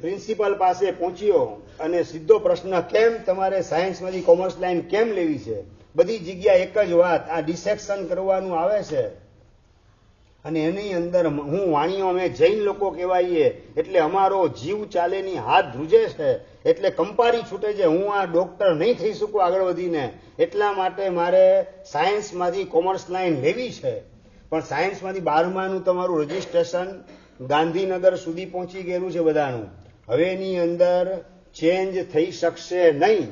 પ્રિન્સિપલ પાસે પહોંચ્યો અને સીધો પ્રશ્ન, કેમ તમારે સાયન્સમાંથી કોમર્સ લાઈન કેમ લેવી છે? બધી જગ્યા એક જ વાત, આ ડિસેક્શન કરવાનું આવે છે અને એની અંદર હું વાણીઓ, અમે જૈન લોકો કહેવાઈએ એટલે અમારો જીવ ચાલેની હાથ ધ્રુજે છે, એટલે કંપારી છૂટે છે. હું આ ડોક્ટર નહીં થઈ શકું આગળ વધીને, એટલા માટે મારે સાયન્સમાંથી કોમર્સ લાઈન લેવી છે. પણ સાયન્સમાંથી 12માનું તમારું રજીસ્ટ્રેશન ગાંધીનગર સુધી પહોંચી ગયેલું છે બધાનું. હવે એની અંદર ચેન્જ થઈ શકશે નહીં.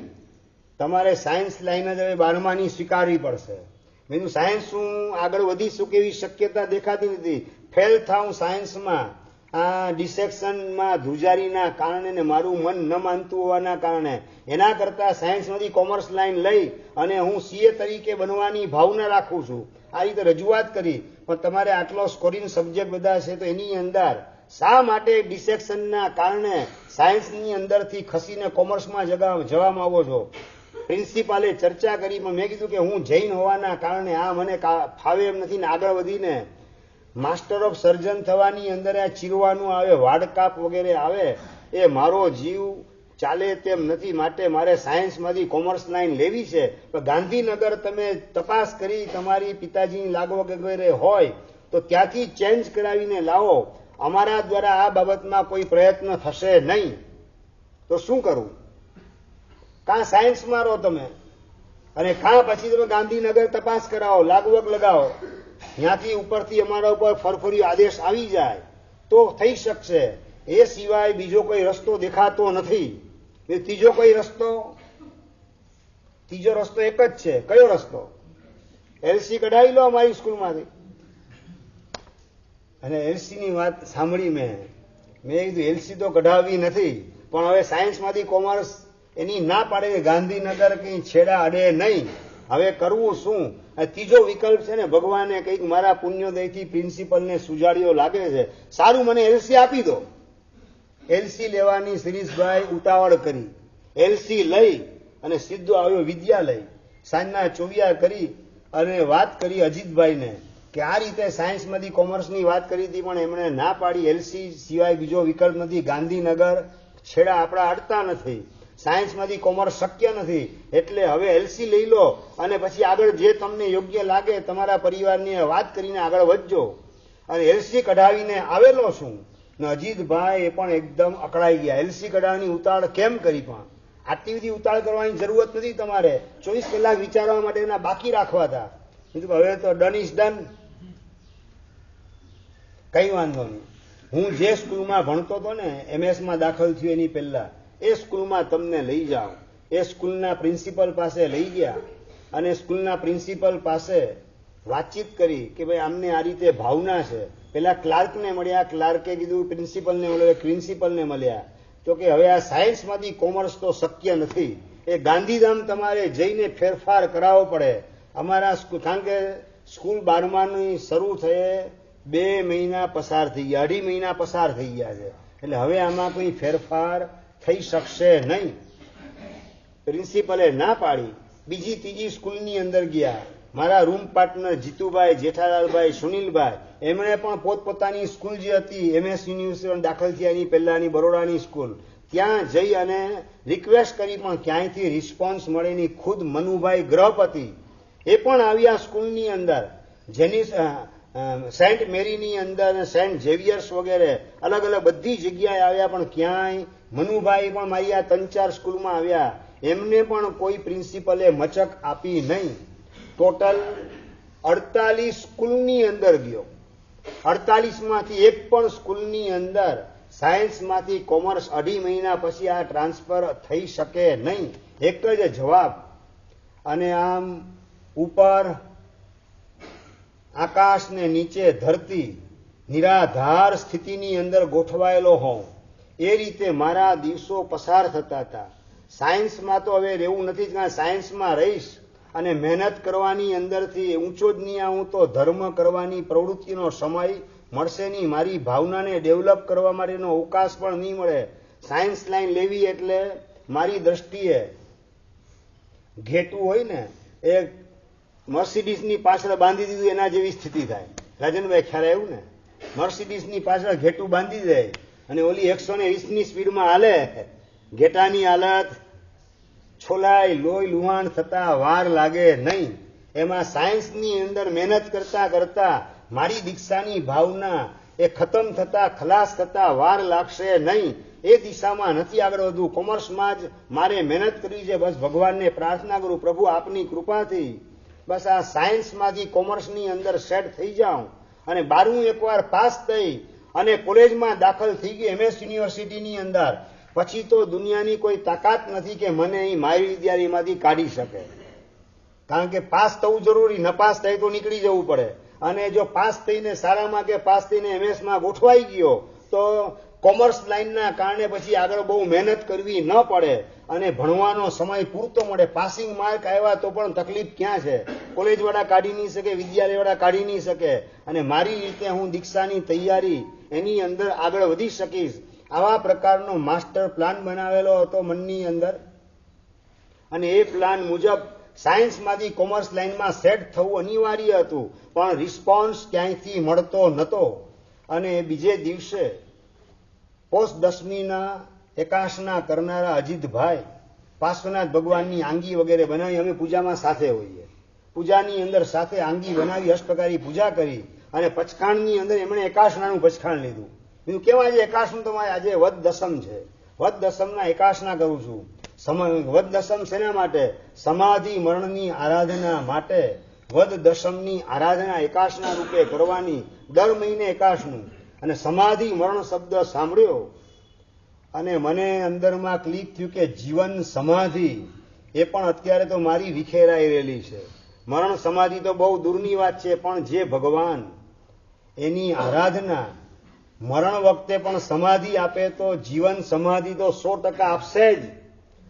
તમારે સાયન્સ લાઈન જ હવે 12માની સ્વીકારવી પડશે. મેં કીધું, સાયન્સ હું આગળ વધી શકું એવી શક્યતા દેખાતી નથી. ફેલ થાઉં સાયન્સમાં આ ડિસેક્શનમાં ધ્રુજારીના કારણે ને મારું મન ન માનતું હોવાના કારણે. એના કરતાં સાયન્સમાંથી કોમર્સ લાઈન લઈ અને હું સીએ તરીકે બનવાની ભાવના રાખું છું. આ રીતે રજૂઆત કરી. પણ તમારે આટલો સ્કોરિંગ સબ્જેક્ટ બધા છે તો એની અંદર શા માટે ડિસેક્શનના કારણે સાયન્સની અંદરથી ખસીને કોમર્સમાં જવા માંગો છો? પ્રિન્સિપાલે ચર્ચા કરી, પણ મેં કીધું કે હું જૈન હોવાના કારણે આ મને ફાવે એમ નથી ને આગળ વધીને માસ્ટર ઓફ સર્જન થવાની અંદર આ ચીરવાનું આવે, વાડકાપ વગેરે આવે, એ મારો જીવ ચાલે તેમ નથી. માટે મારે સાયન્સમાંથી કોમર્સ લાઈન લેવી છે. પણ ગાંધીનગર તમે તપાસ કરી, તમારી પિતાજીની લાગવગ વગેરે હોય તો ત્યાંથી ચેન્જ કરાવીને લાવો. અમારા દ્વારા આ બાબતમાં કોઈ પ્રયત્ન થશે નહીં. તો શું કરવું? કાં સાયન્સમાં રહો તમે અને કાં પછી તમે ગાંધીનગર તપાસ કરાવો, લાગવગ લગાવો. ત્યાંથી ઉપરથી અમારા ઉપર ફરફરી આદેશ આવી જાય તો થઈ શકશે. એ સિવાય બીજો કોઈ રસ્તો દેખાતો નથી. ત્રીજો રસ્તો એક જ છે. કયો રસ્તો? એલસી કઢાવી લો અમારી સ્કૂલમાંથી. અને એલસીની વાત સાંભળી મેં કીધું એલસી તો કઢાવવી નથી, પણ હવે સાયન્સમાંથી કોમર્સ એની ના પાડે, ગાંધીનગર કઈ છેડા અડે નહીં. હવે કરવું શું? ત્રીજો વિકલ્પ છે ને, ભગવાને કંઈક મારા પુણ્યોદયથી પ્રિન્સિપલને સુજાડ્યો લાગે છે. સારું, મને એલસી આપી દો. એલસી લેવાની શિરીષભાઈ ઉતાવળ કરી. એલસી લઈ અને સીધો આવ્યો વિદ્યાલય. સાંજના ચોવિયા કરી અને વાત કરી અજીતભાઈને કે આ રીતે સાયન્સમાંથી કોમર્સની વાત કરી હતી પણ એમણે ના પાડી. એલસી સિવાય બીજો વિકલ્પ નથી. ગાંધીનગર છેડા આપણા અડતા નથી. સાયન્સમાંથી કોમર્સ શક્ય નથી. એટલે હવે એલસી લઈ લો અને પછી આગળ જે તમને યોગ્ય લાગે તમારા પરિવારની વાત કરીને આગળ વધજો. અને એલસી કઢાવીને આવેલો છું ને અજીતભાઈ એ પણ એકદમ અકળાઈ ગયા. એલસી કઢાવવાની ઉતાળ કેમ કરી? પણ આટલી બધી ઉતાળ કરવાની જરૂરત નથી. તમારે 24 કલાક વિચારવા માટે એના બાકી રાખવા હતા. હવે તો ડન ઇઝ ડન, કઈ વાંધો નહીં. હું જે સ્કૂલમાં ભણતો હતો ને, એમએસમાં દાખલ થયો એની પહેલા, એ સ્કૂલમાં તમને લઈ જાઓ. એ સ્કૂલના પ્રિન્સિપલ પાસે લઈ ગયા અને સ્કૂલના પ્રિન્સિપલ પાસે વાતચીત કરી કે ભાઈ આમને આ રીતે ભાવના છે. પેલા ક્લાર્કને મળ્યા, ક્લાર્કે કીધું પ્રિન્સિપલને મળ્યા, પ્રિન્સિપલને મળ્યા તો કે હવે આ સાયન્સમાંથી કોમર્સ તો શક્ય નથી. એ ગાંધીધામ તમારે જઈને ફેરફાર કરાવવો પડે. અમારા કારણ કે સ્કૂલ 12માની શરૂ થયે 2 મહિના પસાર થઈ ગયા, 2.5 મહિના પસાર થઈ ગયા છે. એટલે હવે આમાં કોઈ ફેરફાર થઈ શકશે નહીં. પ્રિન્સિપલે ના પાડી. બીજી ત્રીજી સ્કૂલની અંદર ગયા. મારા રૂમ પાર્ટનર જીતુભાઈ, જેઠાલાલભાઈ, સુનિલભાઈ, એમણે પણ પોતપોતાની સ્કૂલ જે હતી એમએસ યુનિવર્સિટીમાં દાખલ થયા એની પહેલાની બરોડાની સ્કૂલ, ત્યાં જઈ અને રિક્વેસ્ટ કરી પણ ક્યાંયથી રિસ્પોન્સ મળે નહીં. ખુદ મનુભાઈ ગ્રહપતિ એ પણ આવ્યા સ્કૂલની અંદર. જેની સેન્ટ મેરીની અંદર, સેન્ટ ઝેવિયર્સ વગેરે અલગ અલગ બધી જગ્યાએ આવ્યા, પણ ક્યાંય મનુભાઈ પણ મારી આ 3-4 સ્કૂલમાં આવ્યા, એમને પણ કોઈ પ્રિન્સિપલે મચક આપી નહીં. ટોટલ 48 સ્કૂલની અંદર ગયો, 48માંથી એક પણ સ્કૂલની અંદર સાયન્સમાંથી કોમર્સ 2.5 મહિના પછી આ ટ્રાન્સફર થઈ શકે નહીં. એક જ જવાબ. અને આમ ઉપર આકાશ ને નીચે ધરતી નિરાધાર સ્થિતિની અંદર ગોઠવાયેલો હોઉં, એ રીતે મારા દિવસો પસાર થતા હતા. સાયન્સમાં તો હવે રહેવું નથી, કારણ સાયન્સમાં રહીશ અને મહેનત કરવાની અંદરથી ઊંચો જ નહીં આવું તો ધર્મ કરવાની પ્રવૃત્તિનો સમય મળશે નહીં. મારી ભાવનાને ડેવલપ કરવા માટેનો અવકાશ પણ નહીં મળે. સાયન્સ લાઈન લેવી એટલે મારી દ્રષ્ટિએ ઘેટું હોય ને એ મર્સિડીઝની પાછળ બાંધી દીધું એના જેવી સ્થિતિ થાય. રાજનભાઈ ખ્યાલ આવ્યું ને? મર્સિડીઝની પાછળ ઘેટું બાંધી દે અને ઓલી 120ની સ્પીડમાં હાલે, ઘેટાની હાલત છોલાય લોહી લુહાણ થતા વાર લાગે નહીં. એમાં સાયન્સની અંદર મહેનત કરતા કરતા મારી દીક્ષાની ભાવના એ ખતમ થતા ખલાસ થતા વાર લાગશે નહીં. એ દિશામાં નથી આગળ વધવું. કોમર્સમાં જ મારે મહેનત કરવી છે. બસ ભગવાનને પ્રાર્થના કરું, પ્રભુ આપની કૃપાથી બસ આ સાયન્સમાંથી કોમર્સની અંદર સેટ થઈ જાઉં અને 12મું એકવાર પાસ થઈ અને કોલેજમાં દાખલ થઈ ગઈ MS યુનિવર્સિટીની અંદર, પછી તો દુનિયાની કોઈ તાકાત નથી કે મને અહીં મારી વિદ્યાલયમાંથી કાઢી શકે. કારણ કે પાસ થવું જરૂરી, નપાસ થાય તો નીકળી જવું પડે. અને જો પાસ થઈને સારામાં કે પાસ થઈને MSમાં ગોઠવાઈ ગયો તો કોમર્સ લાઈનના કારણે પછી આગળ બહુ મહેનત કરવી ન પડે અને ભણવાનો સમય પૂરતો મળે. પાસિંગ માર્ક આવ્યા તો પણ તકલીફ ક્યાં છે? કોલેજવાળા કાઢી નહીં શકે, વિદ્યાલયવાળા કાઢી નહીં શકે. અને મારી રીતે હું દીક્ષાની તૈયારી એની અંદર આગળ વધી શકીશ. આવા પ્રકારનો માસ્ટર પ્લાન બનાવેલો હતો મનની અંદર. અને એ પ્લાન મુજબ સાયન્સમાંથી કોમર્સ લાઈનમાં સેટ થવું અનિવાર્ય હતું, પણ રિસ્પોન્સ ક્યાંયથી મળતો નહોતો. અને બીજે દિવસે પોસ્ટ 10મીના એકાશના કરનારા અજીતભાઈ પાર્શ્વનાથ ભગવાનની આંગી વગેરે બનાવી, અમે પૂજામાં સાથે હોઈએ, પૂજાની અંદર સાથે આંગી બનાવી 8 પ્રકારની પૂજા કરી અને પચખાણની અંદર એમણે એકાશનાનું પચખાણ લીધું. બીજું કેમ આજે એકાશનું તો આજે વદ દસમ છે, વદ દસમના એકાશના કરું છું. વદ દસમ શેના માટે? સમાધિ મરણની આરાધના માટે. વદ દસમની આરાધના એકાશના રૂપે કરવાની, દર મહિને એકાશનું. અને સમાધિ મરણ શબ્દ સાંભળ્યો અને મને અંદરમાં ક્લિક થયું કે જીવન સમાધિ એ પણ અત્યારે તો મારી વિખેરાઈ રહેલી છે. મરણ સમાધિ તો બહુ દૂરની વાત છે, પણ જે ભગવાન એની આરાધના મરણ વખતે પણ સમાધિ આપે તો જીવન સમાધિ તો 100% આપશે જ.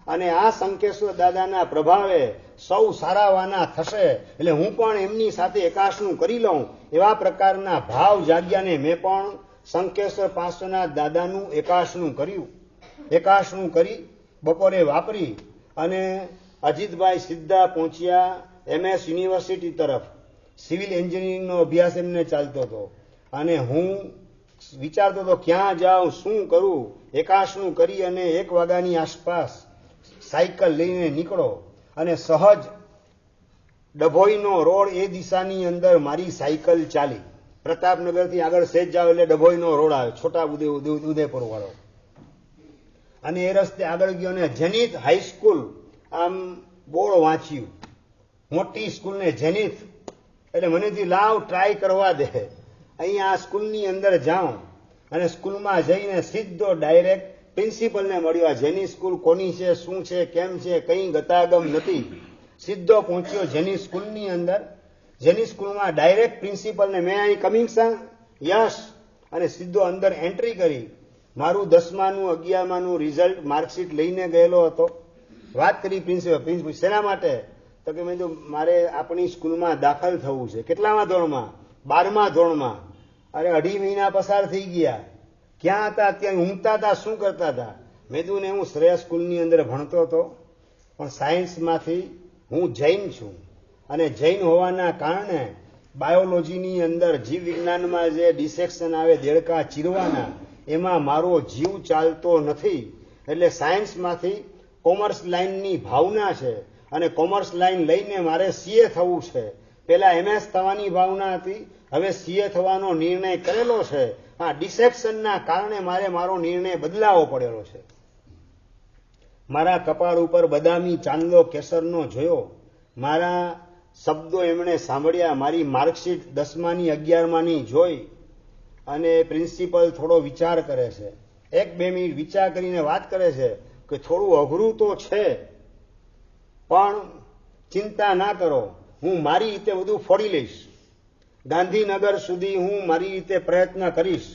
અને આ સંકેશ્વર દાદાના પ્રભાવે સૌ સારાવાના થશે. એટલે હું પણ એમની સાથે એકાશનું કરી લઉં, એવા પ્રકારના ભાવ જાગ્યાને મેં પણ સંકેશ્વર પાર્શ્વનાથ દાદાનું એકાશનું કર્યું. એકાશનું કરી બપોરે વાપરી અને અજીતભાઈ સીધા પહોંચ્યા MS યુનિવર્સિટી તરફ. સિવિલ એન્જિનિયરિંગનો અભ્યાસ એમને ચાલતો હતો અને હું વિચારતો હતો ક્યાં જાઉં, શું કરું. એકાશનું કરી અને 1 વાગ્યાની આસપાસ સાયકલ લઈને નીકળો અને સહજ ડભોઈનો રોડ એ દિશાની અંદર મારી સાયકલ ચાલી. પ્રતાપનગરથી આગળ સેજ જાવ એટલે ડભોઈનો રોડ આવે, છોટા ઉદયપુર વાળો. અને એ રસ્તે આગળ ગયો ને જેનિથ હાઈસ્કૂલ આમ બોર્ડ વાંચ્યું, મોટી સ્કૂલને જેનિથ. એટલે મને લાવ ટ્રાય કરવા દે, અહીંયા આ સ્કૂલની અંદર જાઉં. અને સ્કૂલમાં જઈને સીધો ડાયરેક્ટ પ્રિન્સિપલને મળ્યો. આ જેની સ્કૂલ કોની છે, શું છે, કેમ છે, કંઈ ગતાગમ નથી. સીધો પહોંચ્યો જેની સ્કૂલની અંદર. જેની સ્કૂલમાં ડાયરેક્ટ પ્રિન્સિપલને મેં અહીં કમિંગ સર, યસ, અને સીધો અંદર એન્ટ્રી કરી. મારું 10માનું 11માનું રિઝલ્ટ માર્કશીટ લઈને ગયેલો હતો. વાત કરી પ્રિન્સિપલ શેના માટે? તો કે મેં તો મારે આપણી સ્કૂલમાં દાખલ થવું છે. કેટલામાં ધોરણમાં? 12મા ધોરણમાં. અરે 2.5 મહિના પસાર થઈ ગયા. ક્યાં હતા અત્યારે? ઊંઘતા હતા, શું કરતા હતા? મેં કીધું ને હું શ્રેયા સ્કૂલની અંદર ભણતો હતો, પણ સાયન્સમાંથી હું જૈન છું અને જૈન હોવાના કારણે બાયોલોજીની અંદર જીવ વિજ્ઞાનમાં જે ડિસેક્શન આવે દેડકા ચીરવાના, એમાં મારો જીવ ચાલતો નથી. એટલે સાયન્સમાંથી કોમર્સ લાઈનની ભાવના છે અને કોમર્સ લાઈન લઈને મારે CA થવું છે. પેલા MS થવાની ભાવના હતી, હવે CA થવાનો નિર્ણય કરેલો છે. આ ડિસેપ્શનના કારણે મારો નિર્ણય બદલાવો પડેલો છે. મારા કપાળ ઉપર બદામી ચાંદલો કેસરનો જોયો, મારા શબ્દો એમણે સાંભળ્યા, મારી માર્કશીટ 10માની 11માની જોઈ, અને પ્રિન્સિપલ થોડો વિચાર કરે છે. 1-2 મિનિટ વિચાર કરીને વાત કરે છે કે થોડું અઘરું તો છે, પણ ચિંતા ના કરો, હું મારી રીતે બધું ફોડી લઈશ. ગાંધીનગર સુધી હું મારી રીતે પ્રયત્ન કરીશ.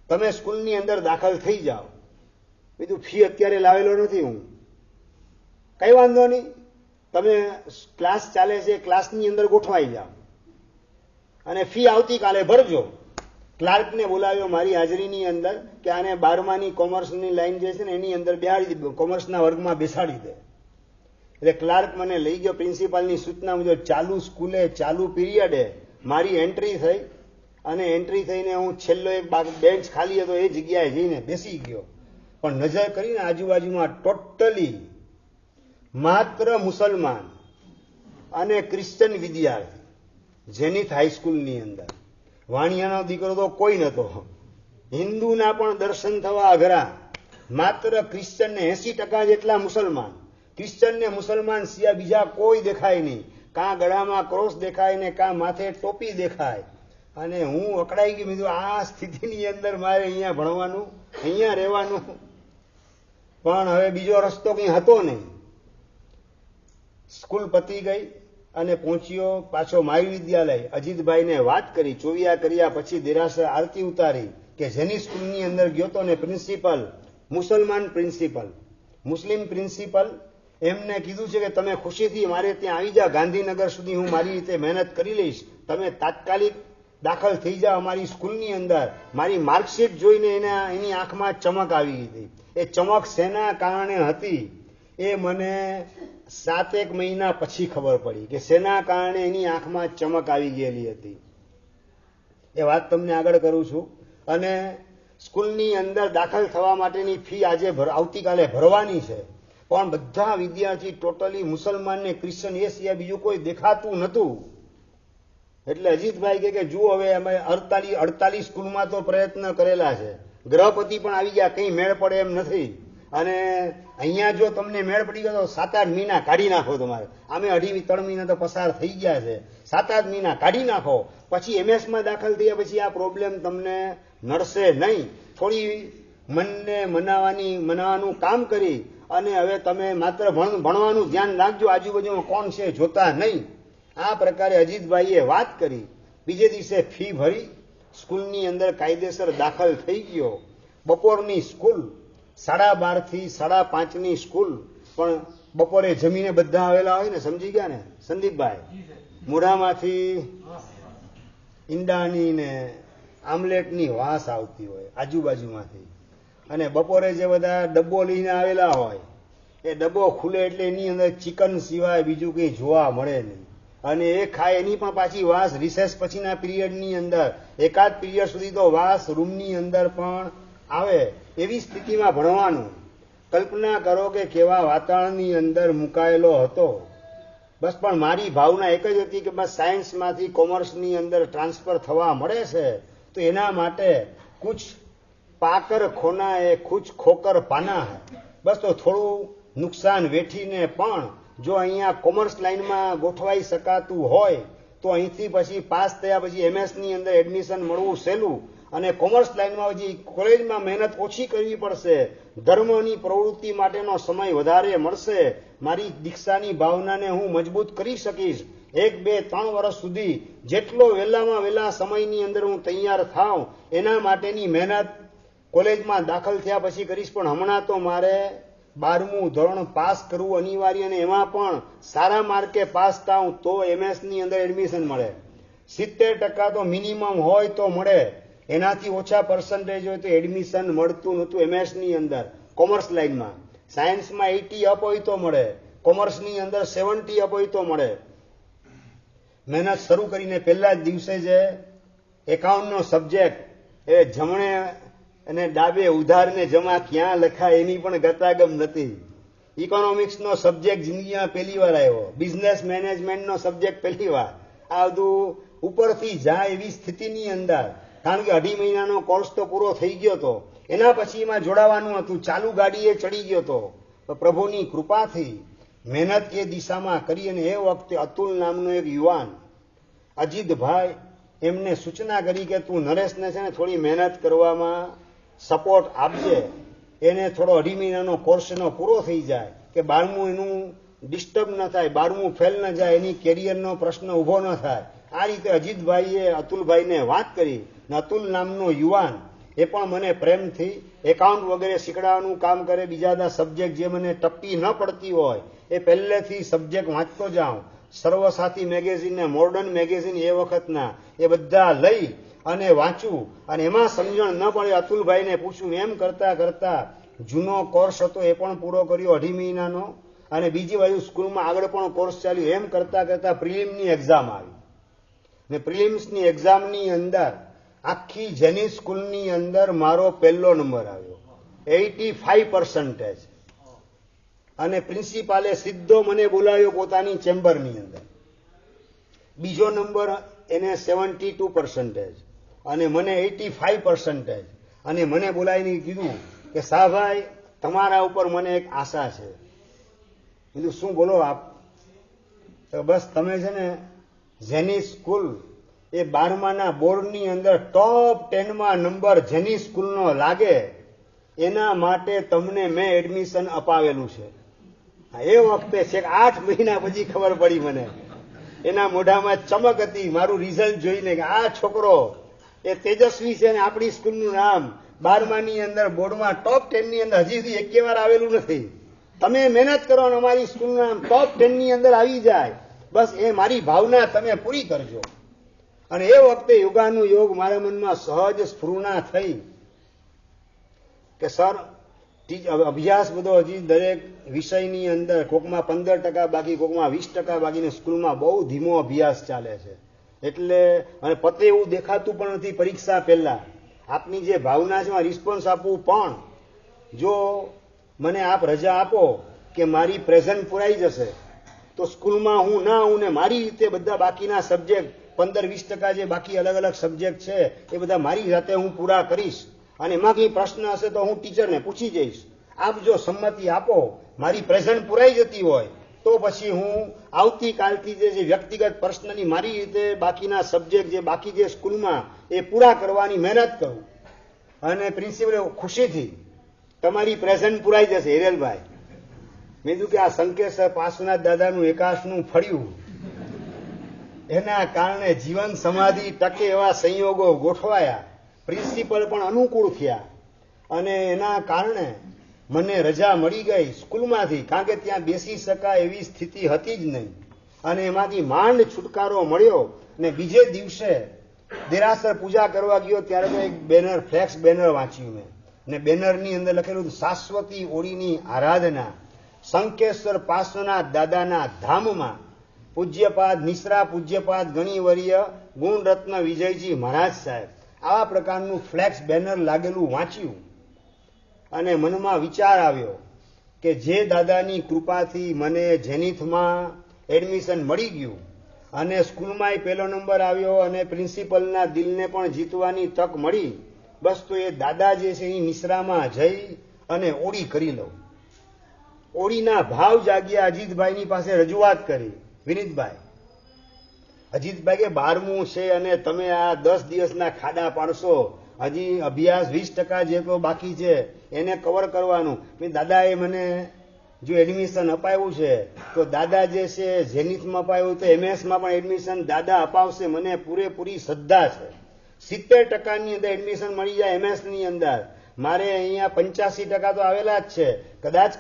તમે સ્કૂલની અંદર દાખલ થઈ જાઓ. બીજું ફી અત્યારે લાવેલો નથી હું, કઈ વાંધો નહીં, તમે ક્લાસ ચાલે છે ક્લાસની અંદર ગોઠવાઈ જાઓ અને ફી આવતીકાલે ભરજો. ક્લાર્કને બોલાવ્યો મારી હાજરીની અંદર કે આને 12માની કોમર્સની લાઈન જે છે ને એની અંદર બેસાડી દે, કોમર્સના વર્ગમાં બેસાડી દે. એટલે ક્લાર્ક મને લઈ ગયો. પ્રિન્સિપાલની સૂચના મુજબ ચાલુ સ્કૂલે ચાલુ પીરિયડે મારી એન્ટ્રી થઈ, અને એન્ટ્રી થઈને હું છેલ્લો એક બેન્ચ ખાલી હતો એ જગ્યાએ જઈને બેસી ગયો. પણ નજર કરીને આજુબાજુમાં ટોટલી માત્ર મુસલમાન અને ક્રિશ્ચન વિદ્યાર્થી. જેનિથ હાઈસ્કૂલની અંદર વાણિયાનો દીકરો તો કોઈ નતો. હિન્દુના પણ દર્શન થવા અઘરા. માત્ર ક્રિશ્ચન ને 80% જેટલા મુસલમાન. ક્રિશ્ચન ને મુસલમાન સિવાય બીજા કોઈ દેખાય નહીં. કાં ગળામાં ક્રોસ દેખાય ને કાં માથે ટોપી દેખાય. અને હું અકળાઈ ગઈ. મેં આ સ્થિતિની અંદર મારે અહીંયા ભણવાનું, અહીંયા રહેવાનું, પણ હવે બીજો રસ્તો કંઈ હતો નહીં. સ્કૂલ પતી ગઈ અને પહોંચ્યો પાછો માય વિદ્યાલય. અજીતભાઈને વાત કરી, ચોવિયા કર્યા પછી દેરાસર આરતી ઉતારી કે જેની સ્કૂલની અંદર ગયો તો ને પ્રિન્સિપલ મુસલમાન પ્રિન્સિપલ, મુસ્લિમ પ્રિન્સિપલ, એમને કીધું છે કે તમે ખુશીથી મારે ત્યાં આવી જાઓ, ગાંધીનગર સુધી હું મારી રીતે મહેનત કરી લઈશ, તમે તાત્કાલિક દાખલ થઈ જાઓ અમારી સ્કૂલની અંદર. મારી માર્કશીટ જોઈને એની આંખમાં ચમક આવી હતી. એ ચમક શેના કારણે હતી એ મને 7-1 મહિના પછી ખબર પડી કે શેના કારણે એની આંખમાં ચમક આવી ગયેલી હતી. એ વાત તમને આગળ કરું છું. અને સ્કૂલની અંદર દાખલ થવા માટેની ફી આવતીકાલે ભરવાની છે, પણ બધા વિદ્યાર્થી ટોટલી મુસલમાન ને ક્રિશ્ચન એ સિવાય બીજું કોઈ દેખાતું નહોતું. એટલે અજીતભાઈ કે જુઓ, હવે અમે 48 સ્કૂલમાં તો પ્રયત્ન કરેલા છે, ગ્રહપતિ પણ આવી ગયા, કંઈ મેળ પડે એમ નથી. અને અહીંયા જો તમને મેળ પડી ગયો તો 7-8 મહિના કાઢી નાખો તમારે. આમે 2.5-3 મહિના તો પસાર થઈ ગયા છે. 7-8 મહિના કાઢી નાખો, પછી MS-માં દાખલ થયા પછી આ પ્રોબ્લેમ તમને નડશે નહીં. થોડી મનને મનાવવાનું કામ કરી અને હવે તમે માત્ર ભણવાનું ધ્યાન રાખજો, આજુબાજુમાં કોણ છે જોતા નહીં. આ પ્રકારે અજીતભાઈએ વાત કરી. બીજે દિવસે ફી ભરી સ્કૂલની અંદર કાયદેસર દાખલ થઈ ગયો. બપોરની સ્કૂલ, 12:30 થી 5:30ની સ્કૂલ, પણ બપોરે જમીને બધા આવેલા હોય ને, સમજી ગયા ને સંદીપભાઈ, મોઢામાંથી ઈંડાની ને આમલેટની વાસ આવતી હોય આજુબાજુમાંથી. અને બપોરે જે બધા ડબ્બો લઈને આવેલા હોય એ ડબ્બો ખુલે એટલે એની અંદર ચિકન સિવાય બીજું કંઈ જોવા મળે નહીં. અને એ ખાય એની પણ પાછી વાસ રિસેસ પછીના પીરિયડની અંદર 1-8 પીરિયડ સુધી તો વાસ રૂમની અંદર પણ આવે. એવી સ્થિતિમાં ભણવાનું. કલ્પના કરો કે કેવા વાતાવરણની અંદર મુકાયેલો હતો. બસ પણ મારી ભાવના એક જ હતી કે બસ સાયન્સમાંથી કોમર્સની અંદર ટ્રાન્સફર થવા મળે છે તો એના માટે કુછ પાકર ખોના હે, કુછ ખોકર પાના હે. બસ તો થોડું નુકસાન વેઠીને પણ જો અહીંયા કોમર્સ લાઈનમાં ગોઠવાઈ શકાતું હોય તો અહીંથી પછી પાસ થયા પછી MS-ની અંદર એડમિશન મળવું સહેલું. અને કોમર્સ લાઈનમાં હજી કોલેજમાં મહેનત ઓછી કરવી પડશે, ધર્મની પ્રવૃત્તિ માટેનો સમય વધારે મળશે. મારી દીક્ષાની ભાવનાને હું મજબૂત કરી શકીશ. 1-2-3 વર્ષ સુધી જેટલો વહેલામાં વહેલા સમયની અંદર હું તૈયાર થાઉં એના માટેની મહેનત કોલેજમાં દાખલ થયા પછી કરીશ. પણ હમણાં તો મારે 12મું ધોરણ પાસ કરવું અનિવાર્ય, અને એમાં પણ સારા માર્કે પાસ થાઉં તો MS-ની અંદર એડમિશન મળે. 70% તો મિનિમમ હોય તો મળે, એનાથી ઓછા પર્સન્ટેજ હોય તો એડમિશન મળતું નહોતું MS-ની અંદર કોમર્સ લાઈનમાં. સાયન્સમાં 80 અપ હોય તો મળે, કોમર્સની અંદર 70 અપ હોય તો મળે. મહેનત શરૂ કરીને પહેલા જ દિવસે જે એકાઉન્ટનો સબ્જેક્ટ એ જમણે અને ડાબે ઉધારને જમા ક્યાં લખાય એની પણ ગતાગમ નથી. ઇકોનોમિક્સનો સબ્જેક્ટ જિંદગીમાં પહેલી વાર આવ્યો, બિઝનેસ મેનેજમેન્ટનો સબ્જેક્ટ પહેલી વાર, આ બધું ઉપરથી જાય એવી સ્થિતિની અંદર, કારણ કે 2.5 મહિનાનો કોર્સ તો પૂરો થઈ ગયો હતો, એના પછી એમાં જોડાવાનું હતું, ચાલુ ગાડીએ ચડી ગયો હતો. પ્રભુની કૃપાથી મહેનત એ દિશામાં કરી અને એ વખતે અતુલ નામનો એક યુવાન અજીતભાઈ એમને સૂચના કરી કે તું નરેશને છે ને થોડી મહેનત કરવામાં સપોર્ટ આપજે, એને થોડો 2.5 મહિનાનો કોર્સ એનો પૂરો થઈ જાય કે 12મું એનું ડિસ્ટર્બ ન થાય, 12મું ફેલ ન જાય, એની કેરિયરનો પ્રશ્ન ઊભો ન થાય. આ રીતે અજીતભાઈએ અતુલભાઈને વાત કરી. અતુલ નામનો યુવાન એ પણ મને પ્રેમથી એકાઉન્ટ વગેરે શીખડાવવાનું કામ કરે, બીજા બધા સબ્જેક્ટ જે મને ટપ્પી ન પડતી હોય એ પહેલેથી સબ્જેક્ટ વાંચતો જાઉં. સર્વસાથી મેગેઝિન ને મોડર્ન મેગેઝિન એ વખતના એ બધા લઈ અને વાંચું, અને એમાં સમજણ ન પડે અતુલભાઈને પૂછું. એમ કરતા કરતા જૂનો કોર્સ હતો એ પણ પૂરો કર્યો 2.5 મહિનાનો, અને બીજી બાજુ સ્કૂલમાં આગળ પણ કોર્સ ચાલ્યો. એમ કરતા કરતા પ્રિલિમની એક્ઝામ આવી, ને પ્રિલિમ્સની એક્ઝામની અંદર આખી જેની સ્કૂલની અંદર મારો પહેલો નંબર આવ્યો, 85%. અને પ્રિન્સિપાલે સીધો મને બોલાવ્યો પોતાની ચેમ્બરની અંદર. બીજો નંબર એને 72%, અને મને 85%. અને મને બોલાવીને કીધું કે શાહભાઈ, તમારા ઉપર મને એક આશા છે. કીધું શું, બોલો આપ. બસ તમે છે ને જેની સ્કૂલ એ 12માના બોર્ડની અંદર ટોપ 10માં નંબર જેની સ્કૂલનો લાગે એના માટે તમને મેં એડમિશન અપાવેલું છે. એ વખતે છેક 8 મહિના પછી ખબર પડી મને. એના મોઢામાં ચમક હતી મારું રિઝલ્ટ જોઈને કે આ છોકરો એ તેજસ્વી છે, ને આપણી સ્કૂલનું નામ 12માની અંદર બોર્ડમાં ટોપ 10ની અંદર હજી સુધી એકે વાર આવેલું નથી. તમે મહેનત કરો અને અમારી સ્કૂલનું નામ ટોપ 10ની અંદર આવી જાય, બસ એ મારી ભાવના તમે પૂરી કરજો. અને એ વખતે યોગાનું યોગ મારા મનમાં સહજ સ્ફુરણા થઈ કે સર અભ્યાસ બધો હજી દરેક વિષયની અંદર કોકમાં 15% બાકી, કોકમાં 20% બાકીની સ્કૂલમાં બહુ ધીમો અભ્યાસ ચાલે છે. એટલે અને પતે એવું દેખાતું પણ નથી પરીક્ષા પહેલા. આપની જે ભાવના છે રિસ્પોન્સ આપવું, પણ જો મને આપ રજા આપો કે મારી પ્રેઝન્ટ પુરાઈ જશે તો સ્કૂલમાં હું ના આવું ને મારી રીતે બધા બાકીના સબ્જેક્ટ 15-20% જે બાકી અલગ અલગ સબ્જેક્ટ છે એ બધા મારી જાતે હું પૂરા કરીશ, અને એમાં કંઈ પ્રશ્ન હશે તો હું ટીચરને પૂછી જઈશ. આપ જો સંમતિ આપો, મારી પ્રેઝન્ટ પુરાઈ જતી હોય તો પછી હું આવતીકાલથી જે વ્યક્તિગત પર્સનલી મારી રીતે બાકીના સબ્જેક્ટ જે બાકી જે સ્કૂલમાં એ પૂરા કરવાની મહેનત કરું. અને પ્રિન્સિપલે ખુશીથી તમારી પ્રેઝન્ટ પુરાઈ જશે હિરેલભાઈ. મેં કીધું કે આ સંકેશ્વર પાર્શ્વનાથ દાદાનું એકાશનું ફળ્યું, એના કારણે જીવન સમાધિ ટકે એવા સંયોગો ગોઠવાયા, પ્રિન્સિપલ પણ અનુકૂળ થયા, અને એના કારણે મને રજા મળી ગઈ સ્કૂલમાંથી, કારણ કે ત્યાં બેસી શકાય એવી સ્થિતિ હતી જ નહીં. અને એમાંથી માંડ છુટકારો મળ્યો. ને બીજે દિવસે દેરાસર પૂજા કરવા ગયો ત્યારે તો એક બેનર, ફ્લેક્સ બેનર વાંચ્યું મેં, ને બેનરની અંદર લખેલું હતું શાશ્વતી ઓળીની આરાધના સંકેશ્વર પાર્શ્વનાથ દાદાના ધામમાં પૂજ્યપાદ નિશ્રા, પૂજ્યપાદ ગણિવર્ય ગુણરત્ન વિજયજી મહારાજ સાહેબ. આવા પ્રકારનું ફ્લેક્સ બેનર લાગેલું વાંચ્યું, અને મનમાં વિચાર આવ્યો કે જે દાદાની કૃપાથી મને જેનિથમાં એડમિશન મળી ગયું અને સ્કૂલમાંય પહેલો નંબર આવ્યો અને પ્રિન્સિપલના દિલને પણ જીતવાની તક મળી, બસ તો એ દાદા જે છે એ નિશ્રામાં જઈ અને ઓળી કરી લઉં. ઓળીના ભાવ જાગ્યા. અજીતભાઈની પાસે રજૂઆત કરી, વિનીતભાઈ, અજીતભાઈ કે 12મું છે અને તમે આ 10 દિવસના ખાડા પાડશો, હજી અભ્યાસ 20% જેટલો બાકી છે એને કવર કરવાનું. દાદાએ મને જો એડમિશન અપાવ્યું છે તો દાદા જે છે ઝેનિથમાં અપાવ્યું તો એમએસમાં પણ એડમિશન દાદા અપાવશે, મને પૂરેપૂરી શ્રદ્ધા છે. 70%ની અંદર એડમિશન મળી જાય એમએસની અંદર. મારે અહીંયા 85% તો આવેલા જ છે, કદાચ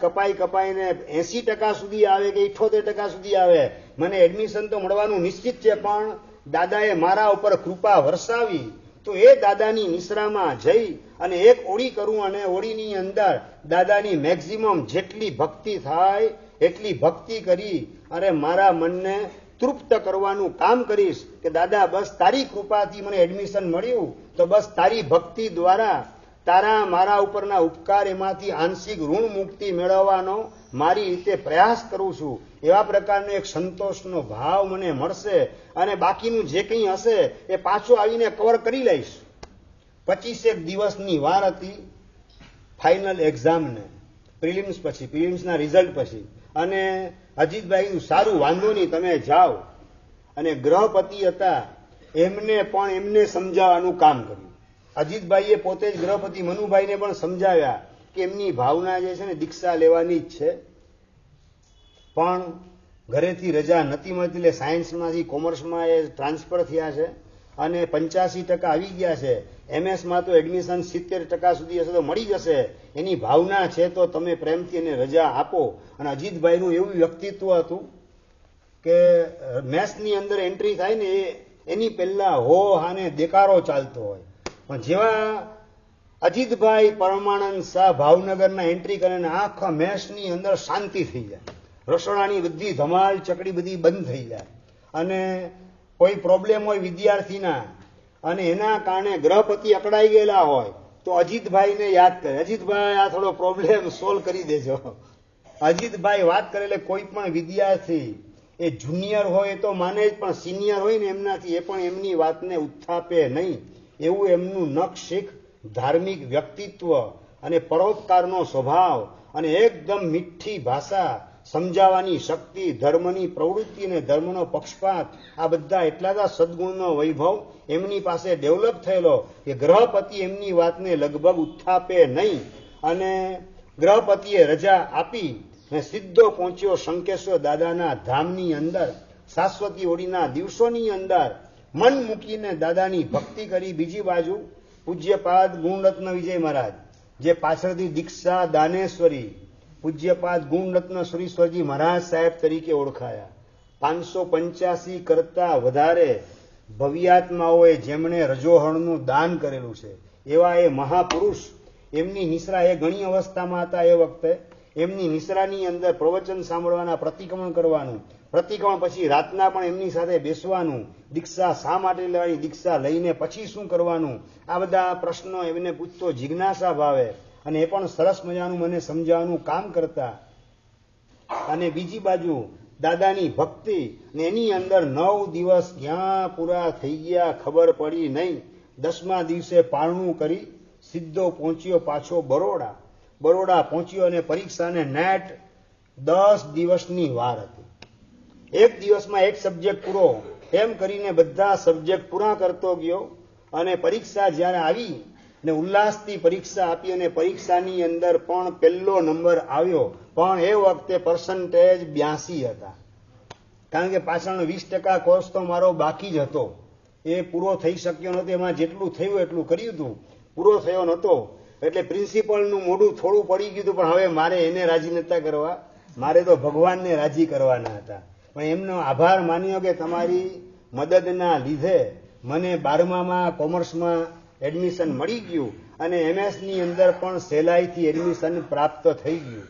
કપાઈને 80% સુધી આવે કે 78% સુધી આવે, મને એડમિશન તો મળવાનું નિશ્ચિત છે. પણ દાદાએ મારા ઉપર કૃપા વરસાવી તો એ દાદાની નિશ્રામાં જઈ અને એક ઓળી કરું, અને ઓળીની અંદર દાદાની મેક્સિમમ જેટલી ભક્તિ થાય એટલી ભક્તિ કરી અને મારા મનને તૃપ્ત કરવાનું કામ કરીશ કે દાદા બસ તારી કૃપાથી મને એડમિશન મળ્યું, તો બસ તારી ભક્તિ દ્વારા, તારા મારા ઉપરના ઉપકાર એમાંથી આંશિક ઋણ મુક્તિ મેળવવાનો મારી રીતે પ્રયાસ કરું છું, એવા પ્રકારનો એક સંતોષનો ભાવ મને મળશે અને બાકીનું જે કંઈ હશે એ પાછું આવીને કવર કરી લઈશ. 25 દિવસની વાર હતી ફાઇનલ એક્ઝામને, પ્રિલિમ્સ પછી, પ્રિલિમ્સના રિઝલ્ટ પછી. અને અજીતભાઈ સારું, વાંધો નહીં, તમે જાઓ. અને ગ્રહપતિ હતા એમને પણ એમને સમજાવવાનું કામ કર્યું. અજીતભાઈએ પોતે જ ગ્રહપતિ મનુભાઈને પણ સમજાવ્યા કે એમની ભાવના જે છે ને દીક્ષા લેવાની જ છે, પણ ઘરેથી રજા નથી મળતી એટલે સાયન્સમાંથી કોમર્સમાં એ ટ્રાન્સફર થયા છે અને 85% આવી ગયા છે. MS-માં તો એડમિશન 70% સુધી હશે તો મળી જશે. એની ભાવના છે તો તમે પ્રેમથી એને રજા આપો. અને અજીતભાઈનું એવું વ્યક્તિત્વ હતું કે મેથ્સની અંદર એન્ટ્રી થાય ને એની પહેલા હો હાને દેકારો ચાલતો હોય, પણ જેવા અજીતભાઈ પરમાનંદ શાહ ભાવનગરના એન્ટ્રી કરે ને આખા મેથ્સની અંદર શાંતિ થઈ જાય. રસોડાની બધી ધમાલ ચકડી બધી બંધ થઈ જાય. અને કોઈ પ્રોબ્લેમ હોય વિદ્યાર્થીના અને એના કારણે ગ્રહપતિ અકળાઈ ગયેલા હોય તો અજીતભાઈને યાદ કરે, અજીતભાઈ આ થોડો પ્રોબ્લેમ સોલ્વ કરી દેજો. અજીતભાઈ વાત કરે એટલે કોઈ પણ વિદ્યાર્થી એ જુનિયર હોય તો માને જ, પણ સિનિયર હોય ને એમનાથી એ પણ એમની વાતને ઉત્થાપે નહીં. એવું એમનું નખશીખ ધાર્મિક વ્યક્તિત્વ અને પરોપકારનો સ્વભાવ અને એકદમ મીઠી ભાષા, સમજાવવાની શક્તિ, ધર્મની પ્રવૃત્તિ અને ધર્મનો પક્ષપાત, આ બધા એટલા બધા સદગુણનો વૈભવ એમની પાસે ડેવલપ થયેલો કે ગ્રહપતિ એમની વાતને લગભગ ઉત્થાપે નહીં. અને ગ્રહપતિએ રજા આપી ને સીધો પહોંચ્યો શંકેશ્વર દાદાના ધામની અંદર. શાશ્વતી ઓડીના દિવસોની અંદર મન મૂકીને દાદાની ભક્તિ કરી. બીજી બાજુ પૂજ્યપાદ ગુણરત્ન વિજય મહારાજ, જે પાછળથી દીક્ષા દાનેશ્વરી પૂજ્યપાદ ગુણરત્ન સુરીશ્વરજી મહારાજ સાહેબ તરીકે ઓળખાયા. 585 કરતા વધારે ભવ્યાત્માઓએ જેમણે રજોહણનું દાન કરેલું છે એવા એ મહાપુરુષ, એમની નિશ્રા એ ઘણી અવસ્થામાં હતા એ વખતે. એમની નિશ્રાની અંદર પ્રવચન સાંભળવાના, પ્રતિક્રમણ કરવાનું, પ્રતિક્રમણ પછી રાતના પણ એમની સાથે બેસવાનું, દીક્ષા શા માટે લેવાની, દીક્ષા લઈને પછી શું કરવાનું, આ બધા પ્રશ્નો એમને પૂછતો જિજ્ઞાસા ભાવે. અને એ પણ સરસ મજાનું મને સમજાવવાનું કામ કરતા. અને બીજી બાજુ દાદાની ભક્તિ ને એની અંદર 9 દિવસ ક્યાં પૂરા થઈ ગયા ખબર પડી નહીં. 10મા દિવસે પારણું કરી સીધો પહોંચ્યો પાછો બરોડા. બરોડા પહોંચ્યો અને પરીક્ષાને નેટ 10 દિવસની વાર હતી. એક દિવસમાં એક સબ્જેક્ટ પૂરો, એમ કરીને બધા સબ્જેક્ટ પૂરા કરતો ગયો. અને પરીક્ષા જ્યારે આવી ને ઉલ્લાસથી પરીક્ષા આપી અને પરીક્ષાની અંદર પણ પહેલો નંબર આવ્યો, પણ એ વખતે પર્સન્ટેજ 82 હતા. કારણ કે પાછળનો 20% કોર્સ તો મારો બાકી જ હતો, એ પૂરો થઈ શક્યો નહોતો. એમાં જેટલું થયું એટલું કર્યું હતું, પૂરો થયો નહોતો. એટલે પ્રિન્સિપલનું મોઢું થોડું પડી ગયું હતું, પણ હવે મારે એને રાજી નહોતા કરવા, મારે તો ભગવાનને રાજી કરવાના હતા. પણ એમનો આભાર માન્યો કે તમારી મદદના લીધે મને 12મામાં કોમર્સમાં એડમિશન મળી ગયું અને MS-ની અંદર પણ સહેલાઈથી એડમિશન પ્રાપ્ત થઈ ગયું.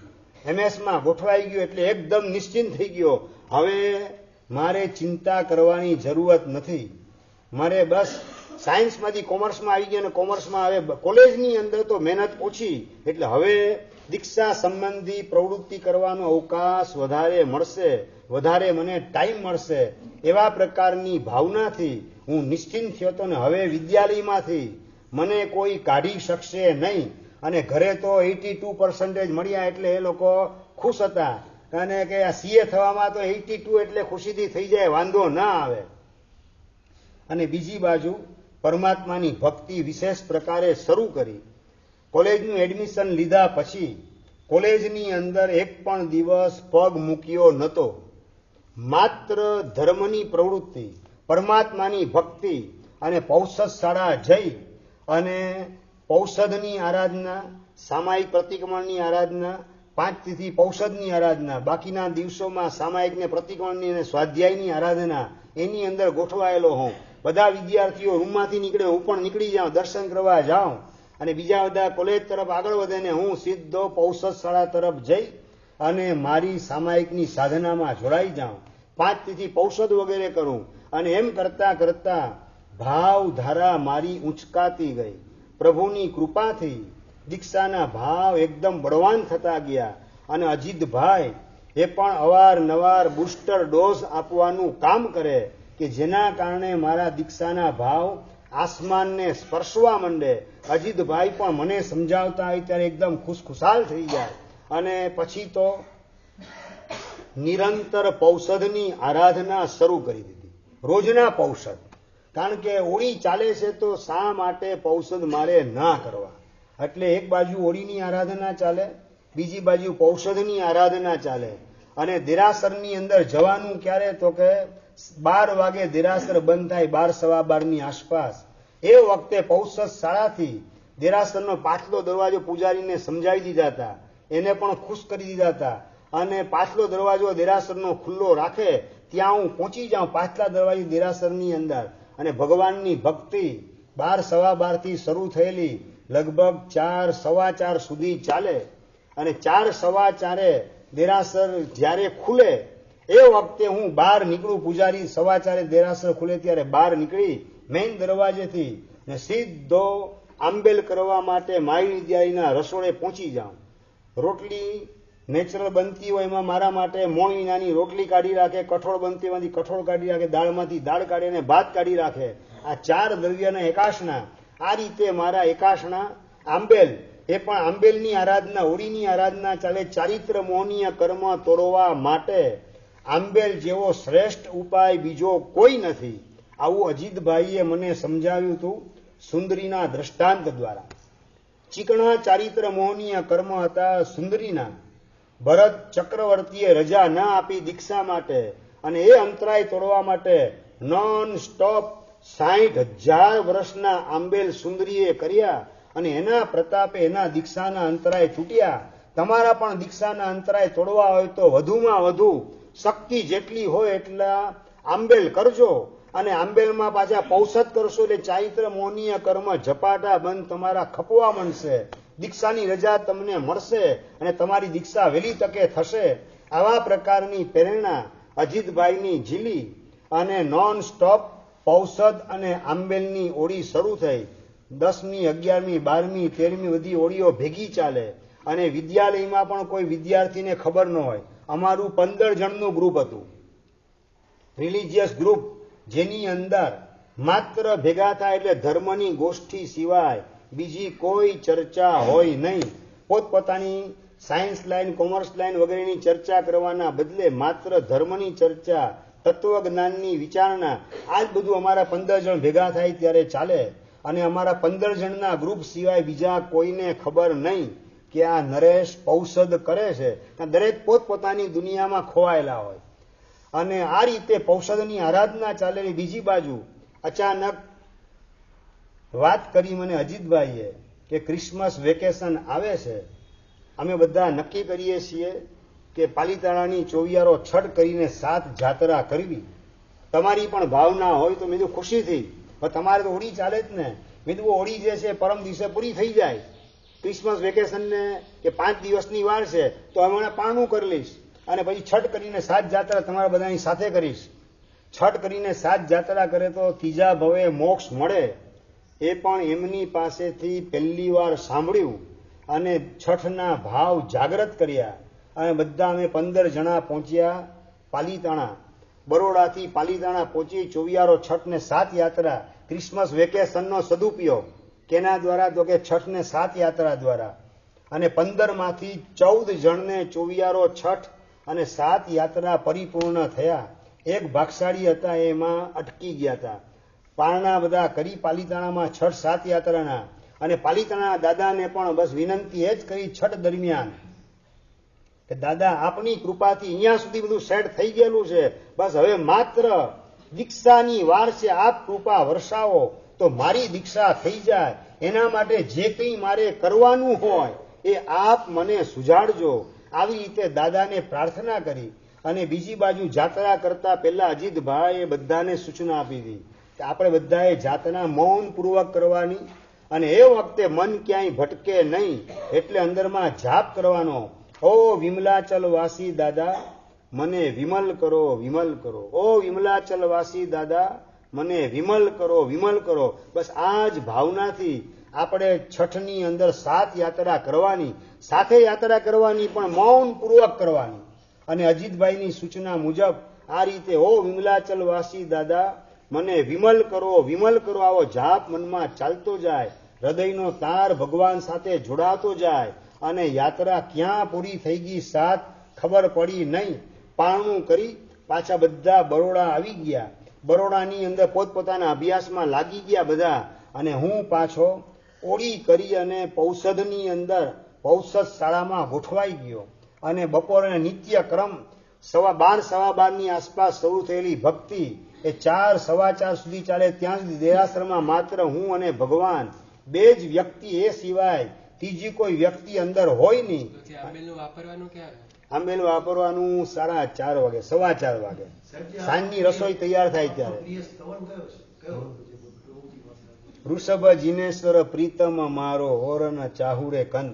MS-માં ગોઠવાઈ ગયું એટલે એકદમ નિશ્ચિંત થઈ ગયો. હવે મારે ચિંતા કરવાની જરૂરત નથી. મારે બસ સાયન્સમાંથી કોમર્સમાં આવી ગયા અને કોમર્સમાં હવે કોલેજની અંદર તો મહેનત ઓછી, એટલે હવે દીક્ષા સંબંધી પ્રવૃત્તિ કરવાનો અવકાશ વધારે મળશે, વધારે મને ટાઈમ મળશે. એવા પ્રકારની ભાવનાથી હું નિશ્ચિંત થયો હતો. ને હવે વિદ્યાલયમાંથી મને કોઈ કાઢી શકશે નહીં. અને ઘરે તો 82% મળ્યા એટલે એ લોકો ખુશ હતા. કારણ કે આ CA થવામાં તો 82 એટલે ખુશીથી થઈ જાય, વાંધો ના આવે. અને બીજી બાજુ પરમાત્માની ભક્તિ વિશેષ પ્રકારે શરૂ કરી. કોલેજનું એડમિશન લીધા પછી કોલેજની અંદર એક પણ દિવસ પગ મૂક્યો નહોતો. માત્ર ધર્મની પ્રવૃત્તિ, પરમાત્માની ભક્તિ અને પૌષદ શાળા જઈ અને પૌષદની આરાધના, સામાયિક પ્રતિક્રમણની આરાધના, 5 તિથિ પૌષદની આરાધના, બાકીના દિવસોમાં સામાયિકને પ્રતિક્રમણની અને સ્વાધ્યાયની આરાધના, એની અંદર ગોઠવાયેલો હોઉં. બધા વિદ્યાર્થીઓ રૂમમાંથી નીકળે, હું પણ નીકળી જાઉં, દર્શન કરવા જાઉં અને બીજા બધા કોલેજ તરફ આગળ વધે ને હું સીધો પૌષદ શાળા તરફ જઈ અને મારી સામાયિકની સાધનામાં જોડાઈ જાઉં, 5 તિથિ પૌષદ વગેરે કરું. અને એમ કરતા કરતા ભાવધારા મારી ઊંચકાતી ગઈ. પ્રભુની કૃપાથી દીક્ષાના ભાવ એકદમ બળવાન થતા ગયા અને અજીતભાઈ એ પણ અવારનવાર બુસ્ટર ડોઝ આપવાનું કામ કરે કે જેના કારણે મારા દીક્ષાના ભાવ આસમાનને સ્પર્શવા માંડે. અજીતભાઈ પણ મને સમજાવતા હોય ત્યારે એકદમ ખુશખુશાલ થઈ જાય અને પછી તો નિરંતર પૌષધની આરાધના શરૂ કરી દીધી. રોજના પૌષધ, કારણ કે ઓળી ચાલે છે તો શા માટે પૌષધ મારે ના કરવા? એટલે એક બાજુ ઓળીની આરાધના ચાલે, બીજી બાજુ પૌષધની આરાધના ચાલે. અને દેરાસરની અંદર જવાનું ક્યારે? તો કે 12 વાગે દેરાસર બંધ થાય, 12-12:15 આસપાસ. એ વખતે પૌષધ શાળાથી દેરાસરનો પાછલો દરવાજો પૂજારીને સમજાવી દીધા હતા, એને પણ ખુશ કરી દીધા હતા. અને પાછલો દરવાજો દેરાસરનો ખુલ્લો રાખે ત્યાં હું પહોંચી જાઉં, પાછલા દરવાજે દેરાસરની અંદર. અને ભગવાનની ભક્તિ 12-12:15 થી શરૂ થયેલી લગભગ 4-4:15 સુધી ચાલે. અને 4-4:15 દેરાસર જ્યારે ખુલે એ વખતે હું બહાર નીકળું. પૂજારી 4:15 દેરાસર ખુલે ત્યારે બહાર નીકળી મેઇન દરવાજેથી ને સીધો આંબેલ કરવા માટે માઈ વિદ્યાલયના રસોડે પહોંચી જાઉં. રોટલી નેચરલ બનતી હોય એમાં મારા માટે મોણી નાની રોટલી કાઢી રાખે, કઠોળ બનતી એમાંથી કઠોળ કાઢી રાખે, દાળમાંથી દાળ કાઢી અને ભાત કાઢી રાખે. આ 4 દ્રવ્યના એકાશના. આ રીતે મારા એકાશના આંબેલ, એ પણ આંબેલની આરાધના, ઓળીની આરાધના ચાલે. ચારિત્ર મોહનીય કર્મ તોડવા માટે આંબેલ જેવો શ્રેષ્ઠ ઉપાય બીજો કોઈ નથી. આવું અજીતભાઈએ મને સમજાવ્યું હતું સુંદરીના દ્રષ્ટાંત દ્વારા. ચીકણા ચારિત્ર મોહનીય કર્મ હતા સુંદરીના. ભરત ચક્રવર્તીએ રજા ન આપી દીક્ષા માટે અને એ અંતરાય તોડવા માટે નોન સ્ટોપ 60,000 વર્ષના આંબેલ સુંદરીએ કર્યા અને એના પ્રતાપે એના દીક્ષાના અંતરાય તૂટ્યા. તમારા પણ દીક્ષાના અંતરાય તોડવા હોય તો વધુમાં વધુ શક્તિ જેટલી હોય એટલા આંબેલ કરજો. અને આંબેલમાં પાછા પૌષધ કરશો એટલે ચારિત્ર મોહનીય કર્મ ઝપાટા બંધ તમારા ખપવા માંડશે. દીક્ષાની રજા તમને મળશે અને તમારી દીક્ષા વહેલી તકે થશે. આવા પ્રકારની પ્રેરણા અજીતભાઈની ઝીલી અને નોન સ્ટોપ પૌષધ અને આંબેલની ઓળી શરૂ થઈ. 10મી, 11મી, 12મી, 13મી બધી ઓળીઓ ભેગી ચાલે. અને વિદ્યાલયમાં પણ કોઈ વિદ્યાર્થીને ખબર ન હોય. અમારું 15 જણનું ગ્રુપ હતું, રિલિજિયસ ગ્રુપ, જેની અંદર માત્ર ભેગા થાય એટલે ધર્મની ગોષ્ઠી સિવાય બીજી કોઈ ચર્ચા હોય નહીં. પોતપોતાની સાયન્સ લાઈન, કોમર્સ લાઈન વગેરેની ચર્ચા કરવાના બદલે માત્ર ધર્મની ચર્ચા, તત્વજ્ઞાનની વિચારણા, આ જ બધું અમારા 15 જણ ભેગા થાય ત્યારે ચાલે. અને અમારા 15 જણના ગ્રુપ સિવાય બીજા કોઈને ખબર નહીં કે આ નરેશ પૌષધ કરે છે. દરેક પોતપોતાની દુનિયામાં ખોવાયેલા હોય. અને આ રીતે પૌષધની આરાધના ચાલેલી. બીજી બાજુ અચાનક વાત કરી મને અજીતભાઈએ કે ક્રિસમસ વેકેશન આવે છે, અમે બધા નક્કી કરીએ છીએ કે પાલીતાણાની ચોવિયારો છઠ કરીને 7 જાત્રા કરવી. તમારી પણ ભાવના હોય તો મેં કીધું ખુશીથી. તમારે તો હોળી ચાલે જ ને. મેં કીધું હોળી જે છે પરમ દિવસે પૂરી થઈ જાય. ક્રિસમસ વેકેશનને કે 5 દિવસની વાર છે તો હમણાં પારણું કરી લઈશ અને પછી છઠ કરીને 7 જાત્રા તમારા બધાની સાથે કરીશ. છઠ કરીને 7 જાત્રા કરે તો ત્રીજા ભવે મોક્ષ મળે. એ પણ એમની પાસેથી પહેલી વાર સાંભળ્યું અને છઠના ભાવ જાગૃત કર્યા. અને બધા અમે 15 જણા પહોંચ્યા પાલીતાણા. બરોડાથી પાલીતાણા પહોંચી ચોવિયારો છઠ ને 7 યાત્રા. ક્રિસમસ વેકેશનનો સદુપયોગ કેના દ્વારા? તો કે છઠ ને 7 યાત્રા દ્વારા. અને 15 માંથી 14 જણને ચોવિયારો છઠ અને 7 યાત્રા પરિપૂર્ણ થયા. એક ભાગશાળી હતા, એમાં અટકી ગયા હતા. પારણા બધા કરી પાલીતાણામાં છઠ 7 યાત્રાના. અને પાલીતાણા દાદાને પણ બસ વિનંતી એ જ કરી છઠ દરમિયાન કે દાદા આપની કૃપાથી અહીંયા સુધી બધું સેટ થઈ ગયેલું છે, બસ હવે માત્ર દીક્ષાની વાર છે, આપ કૃપા વરસાવો તો મારી દીક્ષા થઈ જાય. એના માટે જે કંઈ મારે કરવાનું હોય એ આપ મને સુજાડજો. આવી રીતે દાદાને પ્રાર્થના કરી. અને બીજી બાજુ જાત્રા કરતા પહેલા અજીતભાઈએ બધાને સૂચના આપી હતી કે આપણે બધાએ જાત્રા મૌનપૂર્વક કરવાની અને એ વખતે મન ક્યાંય ભટકે નહીં એટલે અંદરમાં જાપ કરવાનો. ઓ વિમલાચલ વાસી દાદા મને વિમલ કરો, વિમલ કરો. ઓ વિમલાચલ વાસી દાદા મને વિમલ કરો, વિમલ કરો. બસ આ જ ભાવનાથી આપણે છઠની અંદર 7 યાત્રા કરવાની, સાથે યાત્રા કરવાની પણ મૌન પૂર્વક કરવાની. અને અજીતભાઈની સૂચના મુજબ આ રીતે ઓ વિમલાચલ વાસી દાદા મને વિમલ કરો, આવો જાપ મનમાં ચાલતો જાય, હૃદયનો તાર ભગવાન સાથે જોડાતો જાય અને યાત્રા ક્યાં પૂરી થઈ ગઈ 7 ખબર પડી નહીં. પારણું કરી પાછા બધા બરોડા આવી ગયા. બરોડાની અંદર પોતપોતાના અભ્યાસમાં લાગી ગયા બધા. અને હું પાછો ઓળી કરી અને પૌષદની અંદર પૌષદ શાળામાં ગોઠવાઈ ગયો. અને બપોરે નિત્ય ક્રમ 12:15ની આસપાસ શરૂ થયેલી ભક્તિ એ 4, 4:15 સુધી ચાલે. ત્યાં સુધી દેરાસરમાં માત્ર હું અને ભગવાન, 2 જ વ્યક્તિ, એ સિવાય ત્રીજી કોઈ વ્યક્તિ અંદર હોય નહીં. આંબેલ વાપરવાનું 4:30 વાગે, 4:15 વાગે સાંજની રસોઈ તૈયાર થાય ત્યારે. વૃષભ જીનેશ્વર પ્રીતમ મારો ઓરન ચાહુરે કંદ.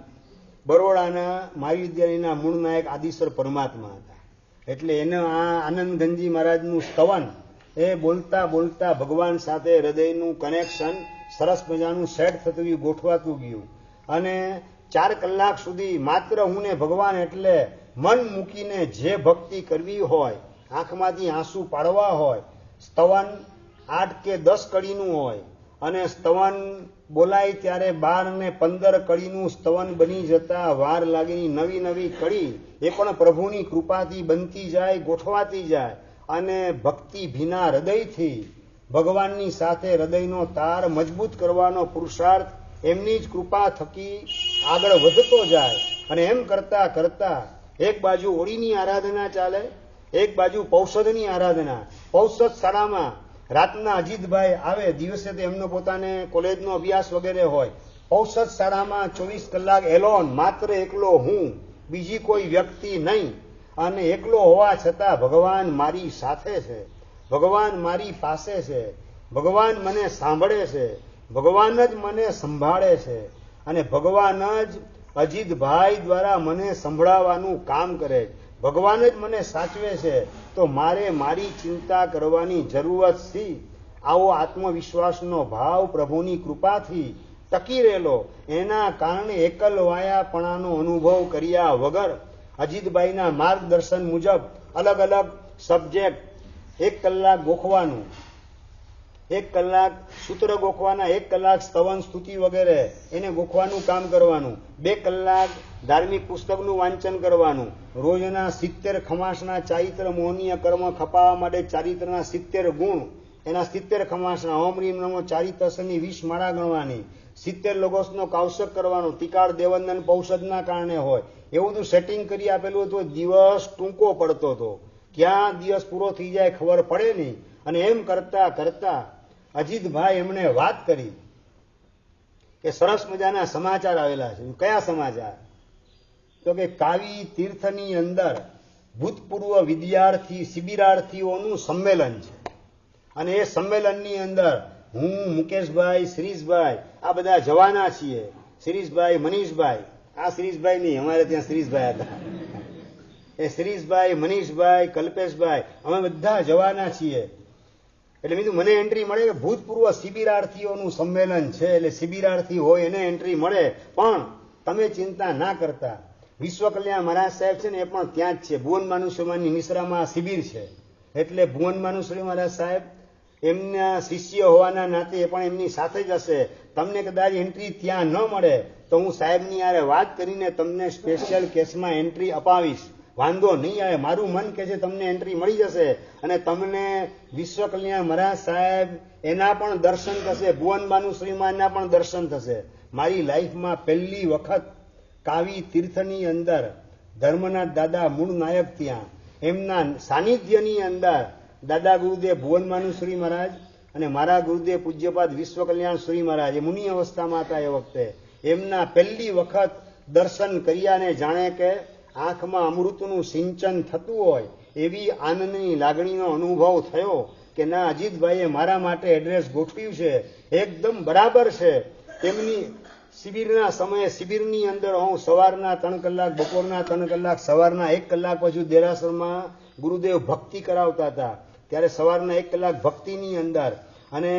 બરોડાના મારી વિદ્યાલયના મૂળ નાયક આદિશ્વર પરમાત્મા હતા. એટલે એને આ આનંદગંજી મહારાજનું સ્તવન એ બોલતા બોલતા ભગવાન સાથે હૃદયનું કનેક્શન સરસ મજાનું સેટ થતું ગયું, ગોઠવાતું ગયું. અને 4 કલાક સુધી માત્ર હું ને ભગવાન, એટલે મન મૂકીને જે ભક્તિ કરવી હોય, આંખમાંથી આંસુ પાડવા હોય, સ્તવન 8 કે 10 કડીનું હોય અને સ્તવન બોલાય ત્યારે 12 ને 15 કડીનું સ્તવન બની જતા વાર લાગીની નવી નવી કડી એ પણ પ્રભુની કૃપાથી બનતી જાય, ગોઠવાતી જાય. અને ભક્તિ ભીના હૃદયથી ભગવાનની સાથે હૃદયનો તાર મજબૂત કરવાનો પુરુષાર્થ એમની જ કૃપા થકી આગળ વધતો જાય. અને એમ કરતા કરતા એક બાજુ ઓળીની આરાધના ચાલે, એક બાજુ પૌષદની આરાધના. પૌષદ શાળામાં રાતના અજીતભાઈ આવે, દિવસે તો એમનો પોતાને કોલેજનો અભ્યાસ વગેરે હોય. પૌષદ શાળામાં 24 કલાક એલોન, માત્ર એકલો હું, બીજી કોઈ વ્યક્તિ નહીં. અને એકલો હોવા છતાં ભગવાન મારી સાથે છે, ભગવાન મારી પાસે છે, ભગવાન મને સાંભળે છે, ભગવાન જ મને સંભાળે છે અને ભગવાન જ અજીતભાઈ દ્વારા મને સંભળાવવાનું કામ કરે છે. ભગવાન જ મને સાચવે છે, તો મારે મારી ચિંતા કરવાની જરૂરત શી? આવો આત્મવિશ્વાસનો ભાવ પ્રભુની કૃપાથી ટકી રહેલો. એના કારણે એકલવાયાપણાનો અનુભવ કર્યા વગર અજીતભાઈના માર્ગદર્શન મુજબ અલગ અલગ સબ્જેક્ટ 1 કલાક ગોખવાનું, 1 કલાક સૂત્ર ગોખવાના, 1 કલાક સ્તવન સ્તુતિ વગેરે એને ગોખવાનું કામ કરવાનું, 2 કલાક ધાર્મિક પુસ્તકનું વાંચન કરવાનું, રોજના 70 ખમાસના ચારિત્ર મોહનીય કર્મ ખપાવવા માટે ચારિત્રના 70 ગુણ, એના 70 ખમાસના ઓમ રીમ નમો ચારિતસની 20 માળા ગણવાની, 70 લોગોસનો કાવશક કરવાનો. તિકાળ દેવંદન પૌષદના કારણે હોય એવું બધું સેટિંગ કરી આપેલું હતું. દિવસ ટૂંકો પડતો હતો, ક્યાં દિવસ પૂરો થઈ જાય ખબર પડે નહીં. અને એમ કરતા કરતા અજીતભાઈ એમણે વાત કરી કે સરસ મજાના સમાચાર આવેલા છે. કયા સમાચાર? તો કે કાવી તીર્થની અંદર ભૂતપૂર્વ વિદ્યાર્થી શિબિરાર્થીઓનું સંમેલન છે. અને એ સંમેલનની અંદર હું, મુકેશભાઈ, શિરીષભાઈ આ બધા જવાના છીએ. શિરીષભાઈ, મનીષભાઈ, આ શિરીષભાઈ નહીં, અમારે ત્યાં શિરીષભાઈ હતા. એ શિરીષભાઈ, મનીષભાઈ, કલ્પેશભાઈ અમે બધા જવાના છીએ. એટલે બીજું મને એન્ટ્રી મળે કે ભૂતપૂર્વ શિબિરાર્થીઓનું સંમેલન છે, એટલે શિબિરાર્થી હોય એને એન્ટ્રી મળે. પણ તમે ચિંતા ના કરતા, વિશ્વ કલ્યાણ મહારાજ સાહેબ છે ને એ પણ ત્યાં જ છે. ભુવન માનુષ્યમાની નિશ્રામાં શિબિર છે. એટલે ભુવન માનુશ્રી મહારાજ સાહેબ એમના શિષ્ય હોવાના નાતે એ પણ એમની સાથે જ હશે. તમને કદાચ એન્ટ્રી ત્યાં ન મળે તો હું સાહેબની યારે વાત કરીને તમને સ્પેશિયલ કેસમાં એન્ટ્રી અપાવીશ, વાંધો નહીં આવે. મારું મન કે છે તમને એન્ટ્રી મળી જશે અને તમને વિશ્વ કલ્યાણ મહારાજ સાહેબ એના પણ દર્શન થશે, ભુવન માનુશ્રીમાના પણ દર્શન થશે. મારી લાઈફમાં પહેલી વખત કાવી તીર્થની અંદર ધર્મનાથ દાદા મૂળ નાયક ત્યાં એમના સાનિધ્યની અંદર દાદા ગુરુદેવ ભુવન માનુશ્રી મહારાજ અને મારા ગુરુદેવ પૂજ્યપાદ વિશ્વ કલ્યાણ શ્રી મહારાજ એ મુનિ અવસ્થામાં હતા એ વખતે એમના પહેલી વખત દર્શન કર્યા ને જાણે કે આંખમાં અમૃતનું સિંચન થતું હોય એવી આનંદની લાગણીનો અનુભવ થયો કે ના, અજીતભાઈએ મારા માટે એડ્રેસ ગોઠવ્યું છે, એકદમ બરાબર છે. તેમની શિબિરના સમયે શિબિરની અંદર હું સવારના 3 કલાક, બપોરના 3 કલાક, સવારના 1 કલાક પછી દેરાસરમાં ગુરુદેવ ભક્તિ કરાવતા હતા. ત્યારે સવારના 1 કલાક ભક્તિની અંદર અને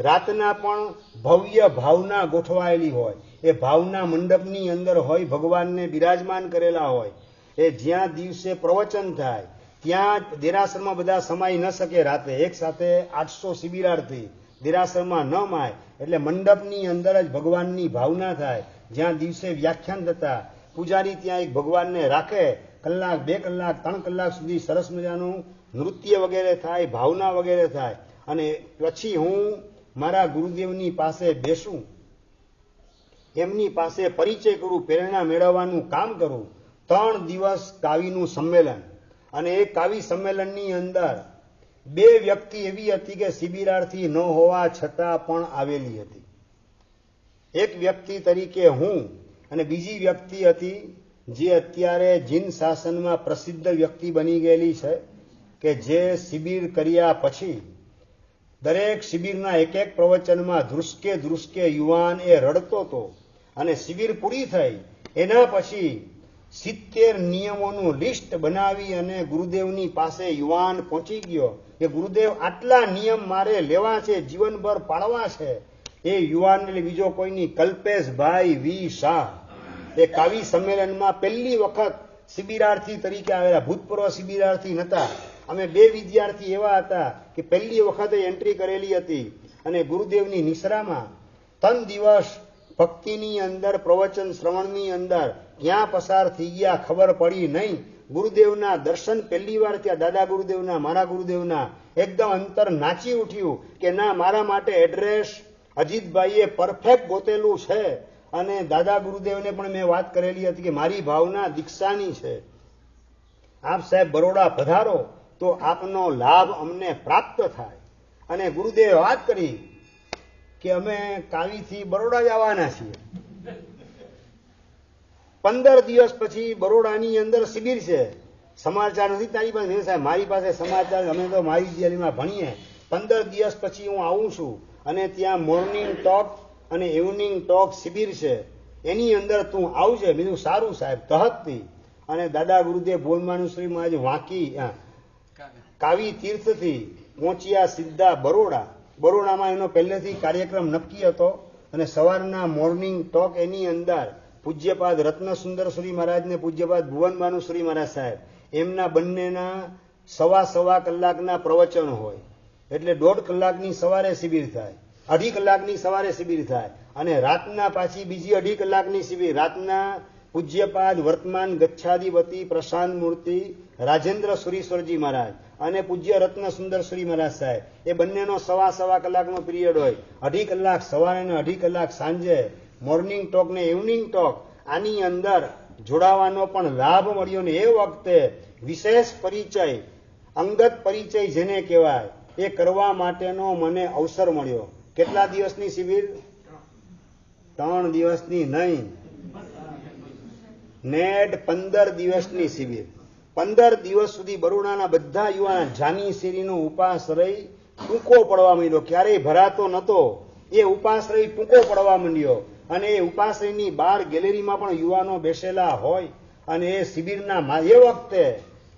રાતના પણ ભવ્ય ભાવના ગોઠવાયેલી હોય. એ ભાવના મંડપની અંદર હોય ભગવાનને બિરાજમાન કરેલા હોય. એ જ્યાં દિવસે પ્રવચન થાય ત્યાં દેરાસરમાં બધા સમાઈ ન શકે. રાતે એક સાથે 800 શિબિરાર્થી દેરાસરમાં ન માય એટલે મંડપની અંદર જ ભગવાનની ભાવના થાય. જ્યાં દિવસે વ્યાખ્યાન થતા પૂજારી ત્યાં એક ભગવાનને રાખે, કલાક 2 કલાક 3 કલાક સુધી સરસ મજાનું નૃત્ય વગેરે થાય, ભાવના વગેરે થાય. અને પછી હું મારા ગુરુદેવની પાસે બેસું, એમની પાસે પરિચય કરું, પ્રેરણા મેળવવાનું કામ કરું. 3 દિવસ કાવીનું સંમેલન. અને એ કાવી સંમેલનની અંદર 2 વ્યક્તિ એવી હતી કે શિબિરાર્થી ન હોવા છતાં પણ આવેલી હતી. એક વ્યક્તિ તરીકે હું, અને બીજી વ્યક્તિ હતી જે અત્યારે જીન શાસનમાં પ્રસિદ્ધ વ્યક્તિ બની ગયેલી છે, કે જે શિબિર કર્યા પછી દરેક શિબિરના એક પ્રવચનમાં ધ્રુસકે યુવાન એ રડતો હતો. અને શિબિર પૂરી થઈ એના પછી 70 નિયમોનું લિસ્ટ બનાવી અને ગુરુદેવની પાસે યુવાન પહોંચી ગયો કે ગુરુદેવ આટલા નિયમ મારે લેવા છે, જીવનભર પાળવા છે. એ યુવાન એટલે બીજો કોઈની કલ્પેશભાઈ વી શાહ એ કાવી સંમેલનમાં પહેલી વખત શિબિરાર્થી તરીકે આવેલા. ભૂતપૂર્વ શિબિરાર્થી નહોતા. અમે 2 વિદ્યાર્થી એવા હતા કે પહેલી વખત એન્ટ્રી કરેલી હતી. અને ગુરુદેવની નિશ્રામાં 3 દિવસ ભક્તિની અંદર, પ્રવચન શ્રવણની અંદર ક્યાં પસાર થઈ ગયા ખબર પડી નહીં. ગુરુદેવના દર્શન પહેલી વાર થયા, દાદા ગુરુદેવના, મારા ગુરુદેવના. એકદમ અંતર નાચી ઉઠ્યું કે ના, મારા માટે એડ્રેસ અજીતભાઈએ પરફેક્ટ ગોતેલું છે. અને દાદા ગુરુદેવને પણ મેં વાત કરેલી હતી કે મારી ભાવના દીક્ષાની છે, આપ સાહેબ બરોડા પધારો તો આપનો લાભ અમને પ્રાપ્ત થાય. અને ગુરુદેવે વાત કરી કે અમે કાવીથી બરોડા જવાના છીએ. 15 દિવસ પછી બરોડાની અંદર શિબિર છે. સમાચાર નથી તારી પાસે? સાહેબ મારી પાસે સમાચાર, અમે તો મારી વિદ્યાલયમાં ભણીએ. 15 દિવસ પછી હું આવું છું અને ત્યાં મોર્નિંગ ટોક અને ઇવનિંગ ટોક શિબિર છે, એની અંદર તું આવજે. બીજું સારું સાહેબ, તહતથી. અને દાદા ગુરુદેવ ભોલમાનું શ્રી મહારાજ વાંકી કાવી તીર્થથી પહોંચ્યા સીધા બરોડા. બરોડામાં એનો પહેલેથી કાર્યક્રમ નક્કી હતો. અને સવારના મોર્નિંગ ટોક એની અંદર પૂજ્યપાદ રત્નસુંદર શ્રી મહારાજ ને પૂજ્યપાદ ભુવનબાનુ શ્રી મહારાજ સાહેબ, એમના બંનેના 1.25 કલાકના પ્રવચન હોય. એટલે 1.5 કલાકની સવારે શિબિર થાય, 2.5 કલાકની સવારે શિબિર થાય. અને રાતના પાછી બીજી 2.5 કલાકની શિબિર. રાતના પૂજ્યપાદ વર્તમાન ગચ્છાધિપતિ પ્રશાંત મૂર્તિ રાજેન્દ્ર સુરીશ્વરજી મહારાજ અને પૂજ્ય રત્ન સુંદર શ્રી મહારાજ સાહેબ, એ બંનેનો 1.25 કલાકનો પિરિયડ હોય. 2.5 કલાક સવારે ને 2.5 કલાક સાંજે મોર્નિંગ ટોક ને ઇવનિંગ ટોક. આની અંદર જોડાવાનો પણ લાભ મળ્યો. ને એ વખતે વિશેષ પરિચય, અંગત પરિચય જેને કહેવાય, એ કરવા માટેનો મને અવસર મળ્યો. કેટલા દિવસની શિબિર? 3 દિવસની નહીં, નેટ 15 દિવસની શિબિર. 15 દિવસ સુધી બરોડાના બધા યુવાન જાની શેરીનો ઉપાશ્રય ટૂંકો પડવા માંડ્યો. ક્યારેય ભરાતો નહોતો. એ ઉપાશ્રય ટૂંકો પડવા માંડ્યો. અને એ ઉપાશ્રયની બહાર ગેલેરીમાં પણ યુવાનો બેસેલા હોય. અને એ શિબિરના એ વખતે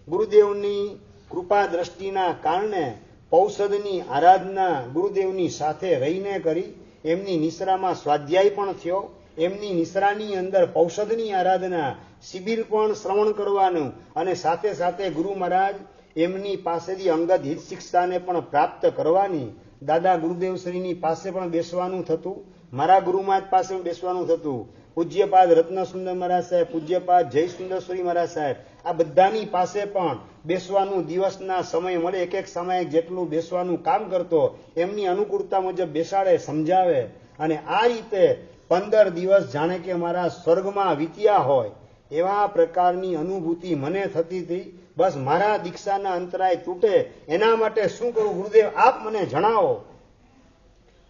ગુરુદેવની કૃપા દ્રષ્ટિના કારણે પૌષદની આરાધના ગુરુદેવની સાથે રહીને કરી. એમની નિશ્રામાં સ્વાધ્યાય પણ થયો. એમની નિશ્રાની અંદર પૌષદની આરાધના, શિબિર પણ શ્રવણ કરવાનું, અને સાથે સાથે ગુરુ મહારાજ એમની પાસેથી અંગત હિત શિક્ષાને પણ પ્રાપ્ત કરવાની. દાદા ગુરુદેવશ્રીની પાસે પણ બેસવાનું થતું, મારા ગુરુમાત પાસે પણ બેસવાનું થતું. પૂજ્યપાદ રત્નસુંદર મહારાજ સાહેબ, પૂજ્યપાદ જયસુંદરશ્રી મહારાજ સાહેબ, આ બધાની પાસે પણ બેસવાનું દિવસના સમય મળે, એક સમયે જેટલું બેસવાનું કામ કરતો. એમની અનુકૂળતા મુજબ બેસાડે, સમજાવે. અને આ રીતે 15 દિવસ જાણે કે મારા સ્વર્ગમાં વીત્યા હોય એવા પ્રકારની અનુભૂતિ મને થતી હતી. બસ મારા દીક્ષાના અંતરાય તૂટે એના માટે શું કરું ગુરુદેવ, આપ મને જણાવો.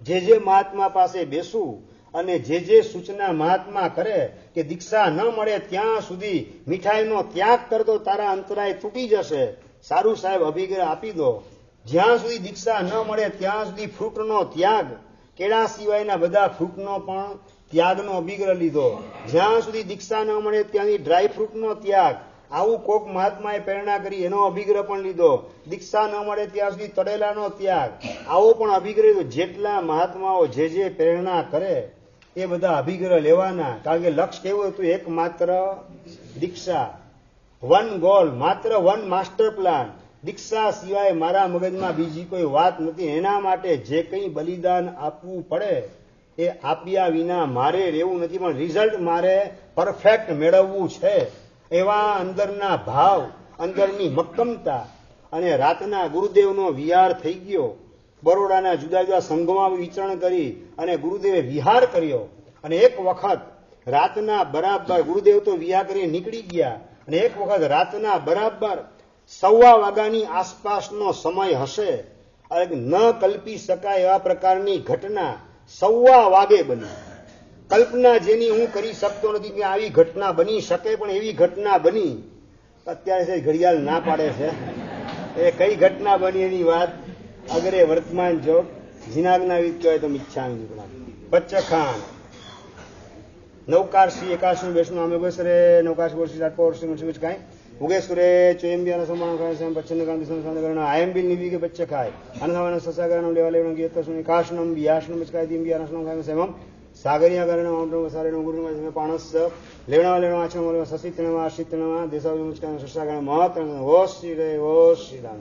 જે મહાત્મા પાસે બેસું અને જે સૂચના મહાત્મા કરે કે દીક્ષા ન મળે ત્યાં સુધી મીઠાઈનો ત્યાગ કરતો તારા અંતરાય તૂટી જશે. સારું સાહેબ, અભિગ્રહ આપી દો. જ્યાં સુધી દીક્ષા ન મળે ત્યાં સુધી ફ્રૂટનો ત્યાગ, કેળા સિવાયના બધા ફ્રૂટનો પણ ત્યાગનો અભિગ્રહ લીધો. જ્યાં સુધી દીક્ષા ન મળે ત્યાંથી ડ્રાય ફ્રૂટનો ત્યાગ, આવું કોક મહાત્માએ પ્રેરણા કરી, એનો અભિગ્રહ પણ લીધો. દીક્ષા ન મળે ત્યાં સુધી તળેલાનો ત્યાગ, આવો પણ અભિગ્રહ લીધો. જેટલા મહાત્માઓ જે પ્રેરણા કરે એ બધા અભિગ્રહ લેવાના, કારણ કે લક્ષ્ય કેવું હતું? એક માત્ર દીક્ષા, વન ગોલ, માત્ર વન માસ્ટર પ્લાન. દીક્ષા સિવાય મારા મગજમાં બીજી કોઈ વાત નથી. એના માટે જે કંઈ બલિદાન આપવું પડે એ આપ્યા વિના મારે રહેવું નથી, પણ રિઝલ્ટ મારે પરફેક્ટ મેળવવું છે. એવા અંદરના ભાવ, અંદરની મક્કમતા. અને રાતના ગુરુદેવનો વિહાર થઈ ગયો. બરોડાના જુદા જુદા સંઘોમાં વિચરણ કરી અને ગુરુદેવે વિહાર કર્યો. અને એક વખત રાતના બરાબર ગુરુદેવ તો વિહાર કરીને નીકળી ગયા, અને એક વખત રાતના બરાબર 1:15 વાગ્યાની આસપાસનો સમય હશે, ન કલ્પી શકાય એવા પ્રકારની ઘટના 1:15 વાગે બની. કલ્પના જેની હું કરી શકતો નથી કે આવી ઘટના બની શકે, પણ એવી ઘટના બની. અત્યારે ઘડિયાળ ના પાડે છે એ કઈ ઘટના બની એની વાત અગરે વર્તમાન જોગ જીનાગના વિદ કહેવાય તો ઈચ્છા બચ્ચખાન નૌકારસી એકાશી બેસનું અમે બસરે નૌકાશ વર્ષી રાટકો વર્ષી કાંઈ ઉગેશ્વરે ચોયંબિયાના સમાન ખાય પચ્છન્ન કાંતિ સંસાન આયંબિલ નિવી કે બચ્ચે ખાય અનસાવાના સસાગરણમ લેવા લેવણ ગીત સુની કાશનમ બિયાશનમ બચકાય દિંબિયાનસનમ ખાય સેમમ સાગરિયા કરણ ઓમનો સારેનો ગુરુમાં પાણસ લેવણા લેવણા આચરણ સસિતણમાં આશિતણમાં દેસાવ મુસ્કાન સસાગણ મહત્વ ઓશ શ્રી રે ઓશ શ્રી રામ.